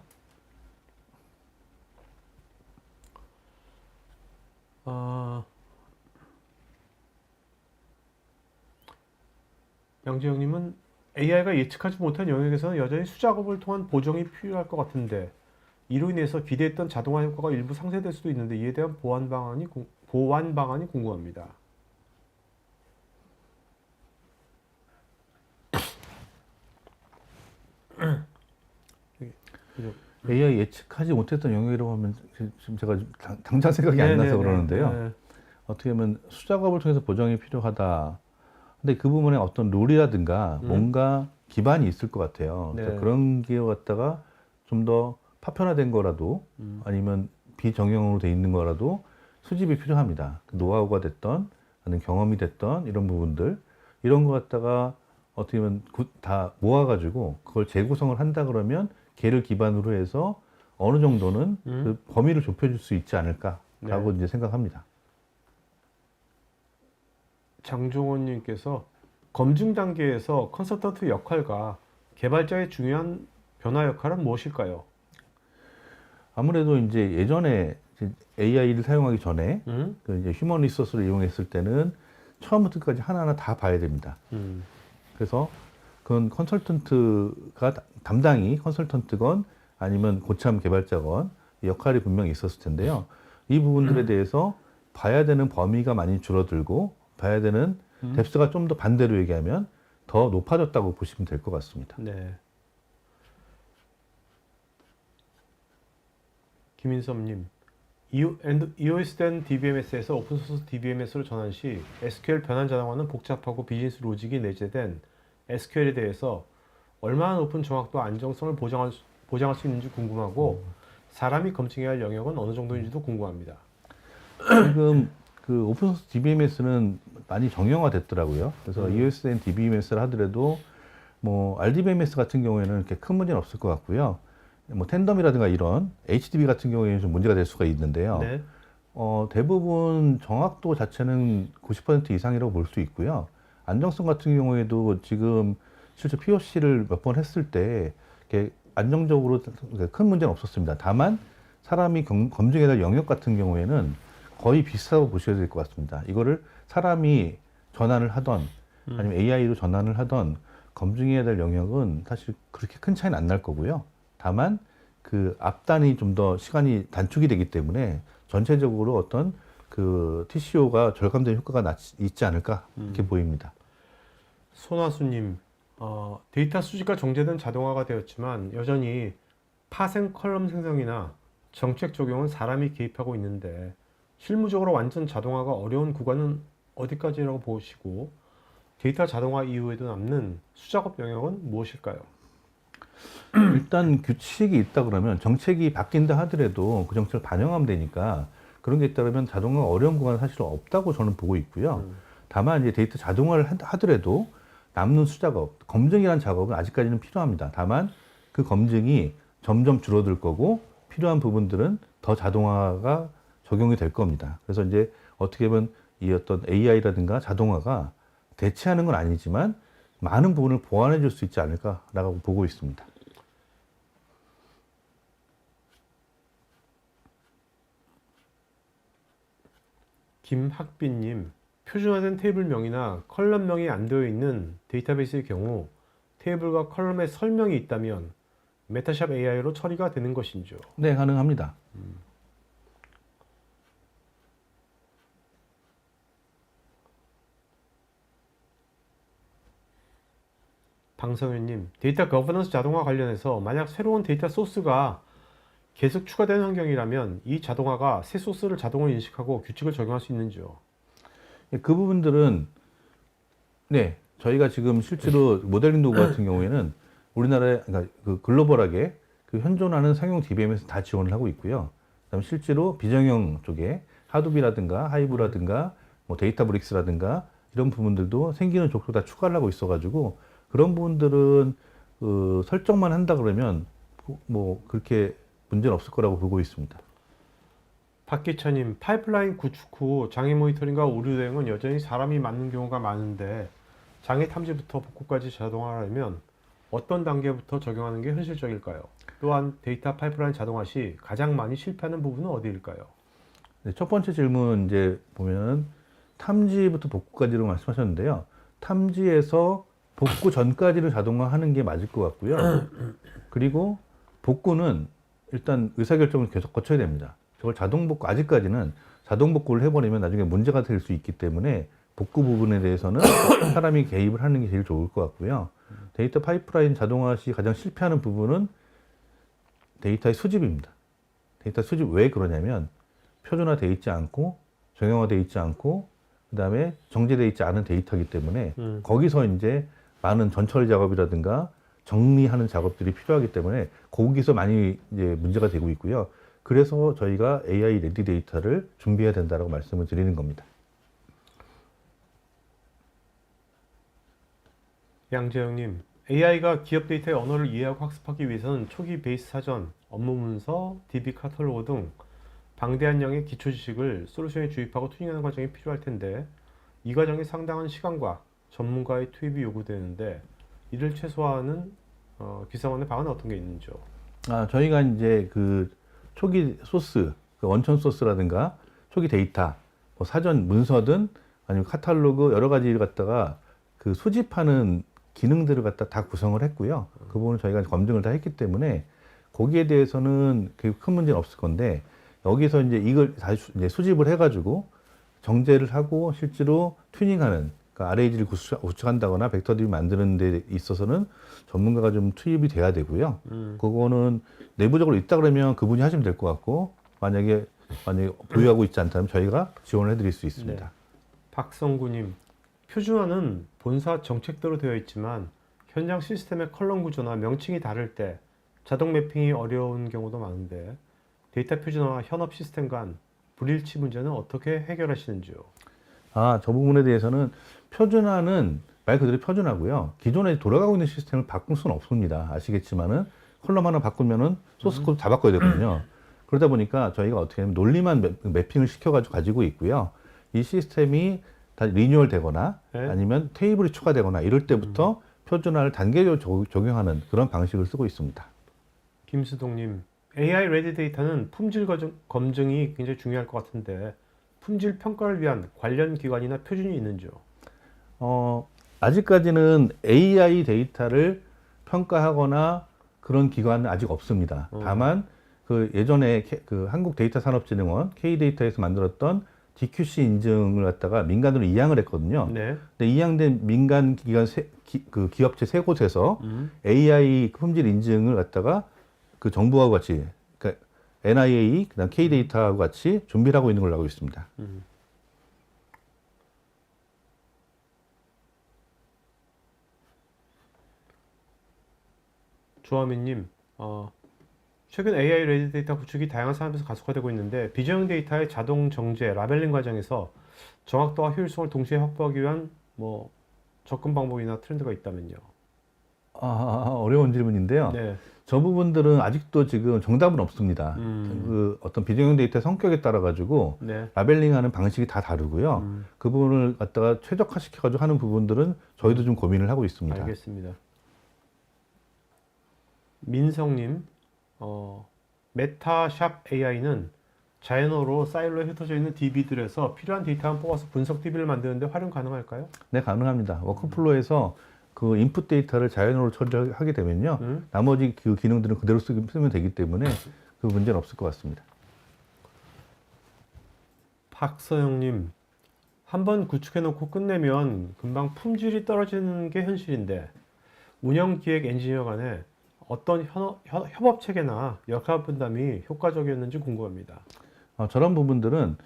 양재영님은 AI가 예측하지 못한 영역에서는 여전히 수작업을 통한 보정이 필요할 것 같은데 이로 인해서 기대했던 자동화 효과가 일부 상쇄될 수도 있는데 이에 대한 보완 방안이 궁금합니다. AI 예측하지 못했던 영역이라고 하면 지금 제가 당장 생각이 안 나서 그러는데요. 네. 어떻게 보면 수작업을 통해서 보정이 필요하다. 근데 그 부분에 어떤 룰이라든가 뭔가 기반이 있을 것 같아요. 그래서 네. 그런 게 갖다가 좀 더 파편화된 거라도 아니면 비정형으로 돼 있는 거라도 수집이 필요합니다. 그 노하우가 됐던 아니면 경험이 됐던 이런 부분들 이런 거 갖다가 어떻게 보면 다 모아가지고 그걸 재구성을 한다 그러면 걔를 기반으로 해서 어느 정도는 그 범위를 좁혀줄 수 있지 않을까라고 이제 생각합니다. 장종원님께서 검증 단계에서 컨설턴트 역할과 개발자의 중요한 변화 역할은 무엇일까요? 아무래도 이제 예전에 AI를 사용하기 전에 그 이제 휴먼 리소스를 이용했을 때는 처음부터 끝까지 하나하나 다 봐야 됩니다. 그래서 그건 컨설턴트가 담당이 컨설턴트건 아니면 고참 개발자건 역할이 분명히 있었을 텐데요. 이 부분들에 대해서 봐야 되는 범위가 많이 줄어들고 봐야 되는 뎁스가 좀 더 반대로 얘기하면 더 높아졌다고 보시면 될 것 같습니다. 네. 김인섭님, EOS 된 DBMS에서 오픈소스 DBMS로 전환 시 SQL 변환 자동화는 복잡하고 비즈니스 로직이 내재된 SQL에 대해서 얼마나 높은 정확도와 안정성을 보장할 수 있는지 궁금하고 사람이 검증해야 할 영역은 어느 정도인지도 궁금합니다. 지금 그 오픈소스 DBMS는 많이 정형화됐더라고요. 그래서 EOS 된 DBMS를 하더라도 뭐 RDBMS 같은 경우에는 이렇게 큰 문제는 없을 것 같고요. 뭐 텐덤이라든가 이런 HDB 같은 경우에는 좀 문제가 될 수가 있는데요. 네. 대부분 정확도 자체는 90% 이상이라고 볼 수 있고요. 안정성 같은 경우에도 지금 실제 POC를 몇 번 했을 때 이렇게 안정적으로 큰 문제는 없었습니다. 다만 사람이 검증해야 될 영역 같은 경우에는 거의 비슷하다고 보셔야 될 것 같습니다. 이거를 사람이 전환을 하던 아니면 AI로 전환을 하던 검증해야 될 영역은 사실 그렇게 큰 차이는 안 날 거고요. 다만 그 앞단이 좀 더 시간이 단축이 되기 때문에 전체적으로 어떤 그 TCO가 절감되는 효과가 있지 않을까 이렇게 보입니다. 손화수님, 데이터 수집과 정제된 자동화가 되었지만 여전히 파생 컬럼 생성이나 정책 적용은 사람이 개입하고 있는데 실무적으로 완전 자동화가 어려운 구간은 어디까지라고 보시고 데이터 자동화 이후에도 남는 수작업 영역은 무엇일까요? 일단 규칙이 있다 그러면 정책이 바뀐다 하더라도 그 정책을 반영하면 되니까 그런 게 있다 그러면 자동화가 어려운 구간은 사실 없다고 저는 보고 있고요. 다만 이제 데이터 자동화를 하더라도 남는 수작업, 검증이라는 작업은 아직까지는 필요합니다. 다만 그 검증이 점점 줄어들 거고 필요한 부분들은 더 자동화가 적용이 될 겁니다. 그래서 이제 어떻게 보면 이 어떤 AI라든가 자동화가 대체하는 건 아니지만 많은 부분을 보완해 줄 수 있지 않을까라고 보고 있습니다. 김학빈님, 표준화된 테이블명이나 컬럼명이 안 되어 있는 데이터베이스의 경우 테이블과 컬럼에 설명이 있다면 메타샵 AI로 처리가 되는 것인지요? 네, 가능합니다. 방성현님, 데이터 거버넌스 자동화 관련해서 만약 새로운 데이터 소스가 계속 추가되는 환경이라면 이 자동화가 새 소스를 자동으로 인식하고 규칙을 적용할 수 있는지요? 그 부분들은 네, 저희가 지금 실제로 모델링 도구 같은 경우에는 우리나라에 그러니까 그 글로벌하게 그 현존하는 상용 DBM에서 다 지원을 하고 있고요. 그다음에 실제로 비정형 쪽에 하도비라든가 하이브라든가 뭐 데이터브릭스라든가 이런 부분들도 생기는 족속 다 추가를 하고 있어가지고 그런 부분들은 그 설정만 한다 그러면 뭐 그렇게 문제는 없을 거라고 보고 있습니다. 박기찬님, 파이프라인 구축 후 장애 모니터링과 오류 대응은 여전히 사람이 맡는 경우가 많은데 장애 탐지부터 복구까지 자동화하려면 어떤 단계부터 적용하는 게 현실적일까요? 또한 데이터 파이프라인 자동화 시 가장 많이 실패하는 부분은 어디일까요? 네, 첫 번째 질문 이제 보면은 탐지부터 복구까지로 말씀하셨는데요. 탐지에서 복구 전까지를 자동화하는 게 맞을 것 같고요. 그리고 복구는 일단 의사결정을 계속 거쳐야 됩니다. 저걸 자동 복구, 아직까지는 자동 복구를 해버리면 나중에 문제가 될 수 있기 때문에 복구 부분에 대해서는 사람이 개입을 하는 게 제일 좋을 것 같고요. 데이터 파이프라인 자동화 시 가장 실패하는 부분은 데이터의 수집입니다. 데이터 수집 왜 그러냐면 표준화되어 있지 않고 정형화되어 있지 않고 그다음에 정제되어 있지 않은 데이터이기 때문에 거기서 이제 많은 전처리 작업이라든가 정리하는 작업들이 필요하기 때문에 거기서 많이 이제 문제가 되고 있고요. 그래서 저희가 AI 레디 데이터를 준비해야 된다고 말씀을 드리는 겁니다. 양재영님, AI가 기업 데이터의 언어를 이해하고 학습하기 위해서는 초기 베이스 사전, 업무 문서, DB 카탈로그 등 방대한 양의 기초 지식을 솔루션에 주입하고 튜닝하는 과정이 필요할 텐데 이 과정에 상당한 시간과 전문가의 투입이 요구되는데 이를 최소화하는 기사원의 방안은 어떤 게 있는지요? 저희가 이제 그 초기 소스, 그 원천 소스라든가 초기 데이터, 뭐 사전 문서든 아니면 카탈로그 여러 가지를 갖다가 그 수집하는 기능들을 갖다 다 구성을 했고요. 그 부분을 저희가 검증을 다 했기 때문에 거기에 대해서는 큰 문제는 없을 건데 여기서 이제 이걸 다 이제 수집을 해가지고 정제를 하고 실제로 튜닝하는 그러니까 RAG를 구축한다거나 벡터들을 만드는 데 있어서는 전문가가 좀 투입이 돼야 되고요. 그거는 내부적으로 있다 그러면 그분이 하시면 될 것 같고 만약에 보유하고 있지 않다면 저희가 지원을 해드릴 수 있습니다. 네. 박성구님, 표준화는 본사 정책대로 되어 있지만 현장 시스템의 컬럼 구조나 명칭이 다를 때 자동 매핑이 어려운 경우도 많은데 데이터 표준화와 현업 시스템 간 불일치 문제는 어떻게 해결하시는지요? 저 부분에 대해서는 표준화는 말 그대로 표준화고요. 기존에 돌아가고 있는 시스템을 바꿀 수는 없습니다. 아시겠지만은 컬럼 하나 바꾸면은 소스 코드 다 바꿔야 되거든요. 그러다 보니까 저희가 어떻게 하면 논리만 매핑을 시켜가지고 가지고 있고요. 이 시스템이 다 리뉴얼 되거나 네. 아니면 테이블이 추가되거나 이럴 때부터 표준화를 단계적으로 적용하는 그런 방식을 쓰고 있습니다. 김수동님, AI 레디 데이터는 품질 검증이 굉장히 중요할 것 같은데 품질 평가를 위한 관련 기관이나 표준이 있는지요? 아직까지는 AI 데이터를 평가하거나 그런 기관은 아직 없습니다. 다만 그 예전에 그 한국데이터산업진흥원 K데이터에서 만들었던 DQC 인증을 갖다가 민간으로 이양을 했거든요. 네. 근데 이양된 민간 기관 그 기업체 세 곳에서 AI 품질 인증을 갖다가 그 정부하고 같이 그러니까 NIA 그다음 K데이터하고 같이 준비를 하고 있는 걸로 알고 있습니다. 조아민님, 최근 AI 레디 데이터 구축이 다양한 산업에서 가속화되고 있는데 비정형 데이터의 자동 정제, 라벨링 과정에서 정확도와 효율성을 동시에 확보하기 위한 뭐 접근 방법이나 트렌드가 있다면요. 어려운 질문인데요. 네. 저 부분들은 아직도 지금 정답은 없습니다. 음. 그 어떤 비정형 데이터의 성격에 따라 가지고 네. 라벨링하는 방식이 다 다르고요. 그 부분을 갖다가 최적화시켜 가지고 하는 부분들은 저희도 좀 고민을 하고 있습니다. 알겠습니다. 민성님, 메타샵 AI는 자연어로 사일로에 흩어져 있는 DB들에서 필요한 데이터만 뽑아서 분석 DB를 만드는데 활용 가능할까요? 네, 가능합니다. 워크플로우에서 그 인풋 데이터를 자연어로 처리하게 되면요. 나머지 그 기능들은 그대로 쓰면 되기 때문에 그 문제는 없을 것 같습니다. 박서영님, 한번 구축해놓고 끝내면 금방 품질이 떨어지는 게 현실인데 운영 기획 엔지니어 간에 어떤 협업 체계나 역할 분담이 효과적이었는지 궁금합니다. 저런 부분들은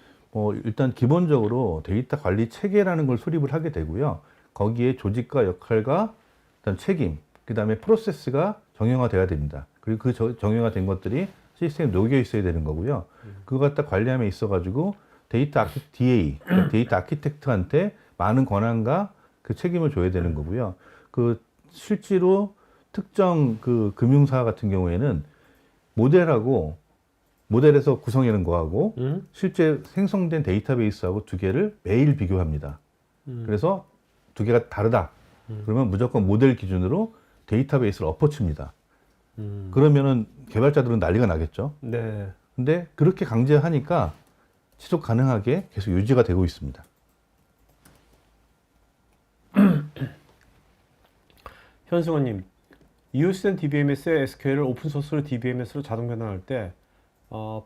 일단 기본적으로 데이터 관리 체계라는 걸 수립을 하게 되고요. 거기에 조직과 역할과 일단 책임, 그 다음에 프로세스가 정형화돼야 됩니다. 그리고 그 정형화된 것들이 시스템에 녹여 있어야 되는 거고요. 그거 갖다 관리함에 있어가지고 DA, 그러니까 데이터 아키텍트한테 많은 권한과 그 책임을 줘야 되는 거고요. 그 실제로 특정 그 금융사 같은 경우에는 모델에서 구성하는 거하고 실제 생성된 데이터베이스하고 두 개를 매일 비교합니다. 그래서 두 개가 다르다. 그러면 무조건 모델 기준으로 데이터베이스를 엎어칩니다. 그러면은 개발자들은 난리가 나겠죠. 네. 근데 그렇게 강제하니까 지속 가능하게 계속 유지가 되고 있습니다. 현승원님, 이웃된 DBMS의 SQL을 오픈소스로 DBMS로 자동 변환할 때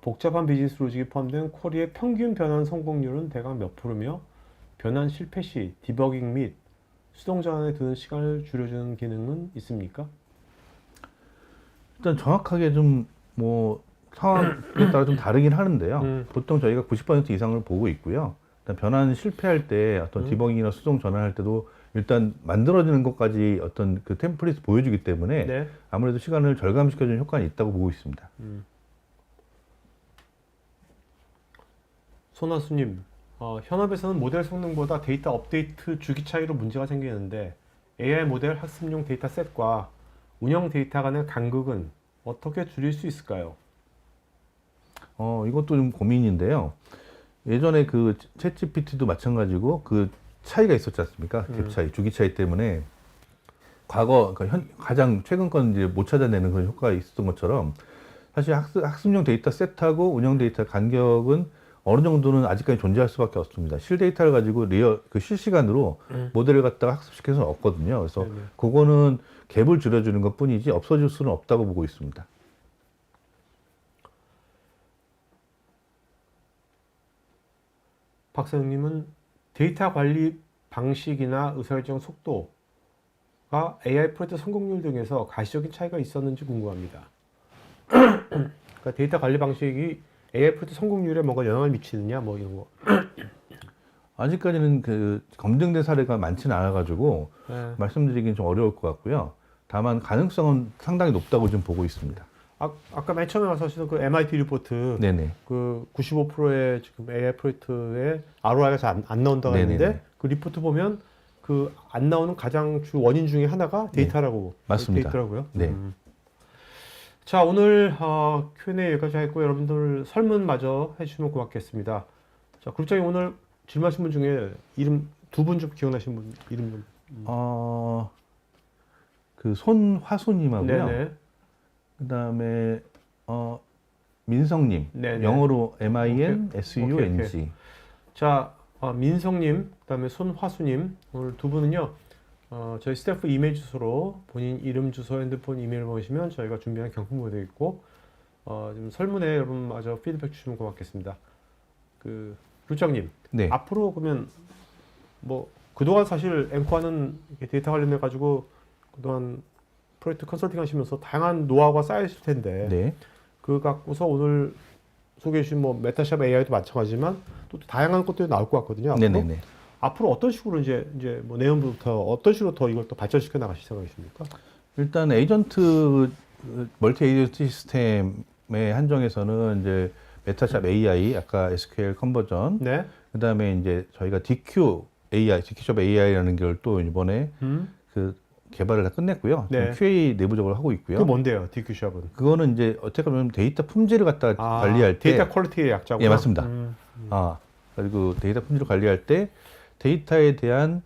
복잡한 비즈니스 로직이 포함된 쿼리의 평균 변환 성공률은 대강 몇 프로며 변환 실패 시 디버깅 및 수동 전환에 드는 시간을 줄여주는 기능은 있습니까? 일단 정확하게 좀 상황에 따라 좀 다르긴 하는데요. 보통 저희가 90% 이상을 보고 있고요. 일단 변환 실패할 때 어떤 디버깅이나 수동 전환할 때도 일단 만들어지는 것까지 어떤 그 템플릿을 보여주기 때문에 네. 아무래도 시간을 절감시켜주는 효과는 있다고 보고 있습니다. 손아수님, 현업에서는 모델 성능보다 데이터 업데이트 주기 차이로 문제가 생기는데 AI 모델 학습용 데이터 셋과 운영 데이터 간의 간극은 어떻게 줄일 수 있을까요? 이것도 좀 고민인데요. 예전에 그 챗GPT도 마찬가지고 그 차이가 있었지 않습니까? 갭 차이, 주기 차이 때문에 과거 그러니까 가장 최근 건 이제 못 찾아내는 그런 효과가 있었던 것처럼 사실 학습용 데이터 셋하고 운영 데이터 간격은 어느 정도는 아직까지 존재할 수밖에 없습니다. 실데이터를 가지고 실시간으로 모델을 갖다가 학습시킬 수는 없거든요. 그래서 네네. 그거는 갭을 줄여주는 것 뿐이지 없어질 수는 없다고 보고 있습니다. 박사님은 데이터 관리 방식이나 의사결정 속도가 AI 프로젝트 성공률 등에서 가시적인 차이가 있었는지 궁금합니다. 그러니까 데이터 관리 방식이 AI 프로젝트 성공률에 뭔가 영향을 미치느냐 뭐 이런 거. 아직까지는 그 검증된 사례가 많지는 않아가지고 네. 말씀드리기는 좀 어려울 것 같고요. 다만 가능성은 상당히 높다고 좀 보고 있습니다. 아까 맨 처음에 와서 하시던 그 MIT 리포트 네네. 그 95%의 지금 AI 프로젝트의 ROI가 잘 안 나온다고 했는데 네네네. 그 리포트 보면 그 안 나오는 가장 주 원인 중에 하나가 데이터라고 맞습니다. 돼 있더라고요. 네. 자, 오늘 Q&A 여기까지 했고 여러분들 설문마저 해주시면 고맙겠습니다. 자, 그룹장님 오늘 질문하신 분 중에 이름 두 분 좀 기억나신 분 이름 좀. 그 손화수님하고요. 네네. 그다음에 민성님, 네네. 영어로 MINSUNG. 오케이. 자, 민성님, 그다음에 손화수님 오늘 두 분은요. 저희 스태프 이메일 주소로 본인 이름, 주소, 핸드폰, 이메일 보시면 저희가 준비한 경품 되어 있고 지금 설문에 여러분 마저 피드백 주시면 고맙겠습니다. 그 그룹장님, 네. 앞으로 그러면 뭐 그동안 사실 앵커는 데이터 관련해 가지고 그동안 프로젝트 컨설팅 하시면서 다양한 노하우가 쌓였을 텐데 네. 그거 갖고서 오늘 소개해 주신 뭐 메타샵 AI도 마찬가지지만 또 다양한 것들이 나올 것 같거든요. 앞으로. 네네네. 앞으로 어떤 식으로 이제 뭐 내용부터 어떤 식으로 더 이걸 또 발전시켜 나가실 생각이십니까? 일단 에이전트 멀티 에이전트 시스템의 한정에서는 이제 메타샵 AI, 아까 SQL 컨버전, 네. 그다음에 이제 저희가 DQ AI, DQ샵 AI라는 걸 또 이번에 그 개발을 다 끝냈고요. 지금 네. QA 내부적으로 하고 있고요. 그 뭔데요, DQ샵은? 그거는 이제 어떻게 보면 데이터 품질을 갖다 관리할 때 데이터 퀄리티의 약자고요. 예, 맞습니다. 그리고 데이터 품질을 관리할 때 데이터에 대한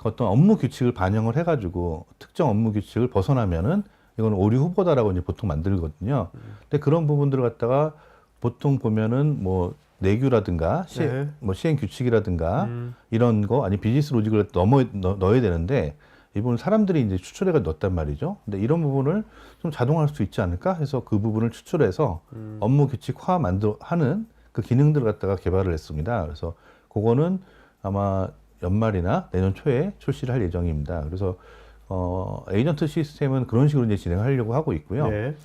어떤 업무 규칙을 반영을 해가지고 특정 업무 규칙을 벗어나면은 이건 오류 후보다라고 이제 보통 만들거든요. 근데 그런 부분들을 갖다가 보통 보면은 뭐 내규라든가 네. 뭐 시행 규칙이라든가 이런 거 아니 비즈니스 로직을 넣어야 되는데 이 부분 사람들이 이제 추출해가 넣었단 말이죠. 근데 이런 부분을 좀 자동화할 수 있지 않을까 해서 그 부분을 추출해서 업무 규칙화 하는 그 기능들을 갖다가 개발을 했습니다. 그래서 그거는 아마 연말이나 내년 초에 출시를 할 예정입니다. 그래서 에이전트 시스템은 그런 식으로 이제 진행하려고 하고 있고요. 네.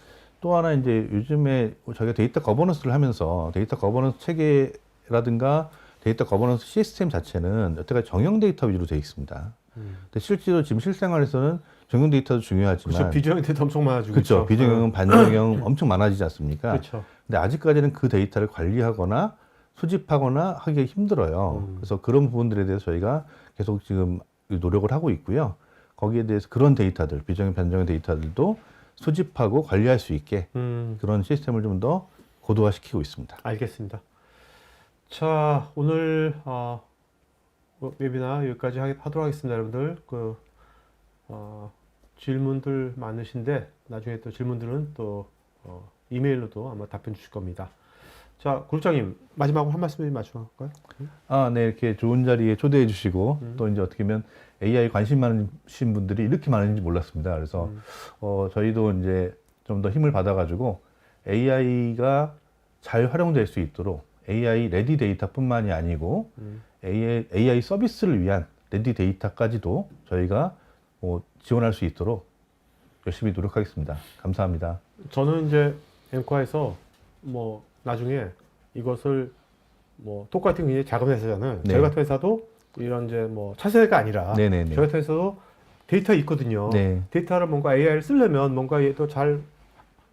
또 하나 이제 요즘에 저희가 데이터 거버넌스를 하면서 데이터 거버넌스 체계라든가 데이터 거버넌스 시스템 자체는 여태까지 정형 데이터 위주로 되어 있습니다. 근데 실제로 지금 실생활에서는 정형 데이터도 중요하지만 그렇죠. 비정형 데이터 엄청 많아지고 그렇죠. 있죠. 비정형, 반정형 엄청 많아지지 않습니까? 그렇죠. 근데 아직까지는 그 데이터를 관리하거나 수집하거나 하기가 힘들어요. 그래서 그런 부분들에 대해서 저희가 계속 지금 노력을 하고 있고요. 거기에 대해서 그런 데이터들, 비정형, 반정형 데이터들도 수집하고 관리할 수 있게 그런 시스템을 좀 더 고도화시키고 있습니다. 알겠습니다. 자, 오늘 웨비나 여기까지 하도록 하겠습니다, 여러분들. 질문들 많으신데 나중에 또 질문들은 또 이메일로도 아마 답변 주실 겁니다. 자, 구루장님 마지막으로 한 말씀 마치할까요? 네, 이렇게 좋은 자리에 초대해 주시고 또 이제 어떻게 보면 AI 관심 많으신 분들이 이렇게 많은지 몰랐습니다. 그래서 저희도 이제 좀 더 힘을 받아가지고 AI가 잘 활용될 수 있도록 AI 레디 데이터뿐만이 아니고 AI 서비스를 위한 레디 데이터까지도 저희가 지원할 수 있도록 열심히 노력하겠습니다. 감사합니다. 저는 이제 앵커에서 뭐 나중에 이것을 뭐 똑같은 굉장히 작은 회사잖아요. 네. 저희 같은 회사도 이런 이제 뭐 차세대가 아니라 네네네. 저희 같은 회사도 데이터 있거든요. 네. 데이터를 뭔가 AI를 쓰려면 뭔가 또 잘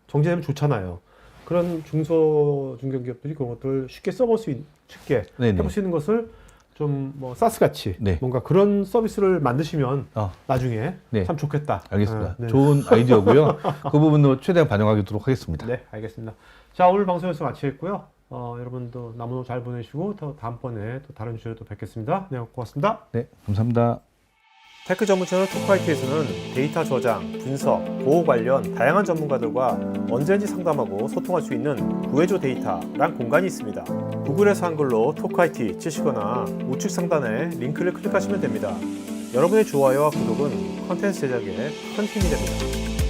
정제되면 좋잖아요. 그런 중소기업들이 그런 것들을 쉽게 써볼 수 쉽게 네네. 해볼 수 있는 것을 좀 뭐 사스 같이 네. 뭔가 그런 서비스를 만드시면 나중에 네. 참 좋겠다. 알겠습니다. 네. 좋은 아이디어고요. 그 부분도 최대한 반영하도록 하겠습니다. 네, 알겠습니다. 자, 오늘 방송에서 마치겠고요. 여러분도 남은 하루 잘 보내시고 또 다음번에 또 다른 주제로 또 뵙겠습니다. 네, 고맙습니다. 네, 감사합니다. 테크 전문 채널 토크IT에서는 데이터 저장, 분석, 보호 관련 다양한 전문가들과 언제든지 상담하고 소통할 수 있는 구해줘 데이터란 공간이 있습니다. 구글에서 한글로 토크IT 치시거나 우측 상단에 링크를 클릭하시면 됩니다. 여러분의 좋아요와 구독은 컨텐츠 제작에 큰 힘이 됩니다.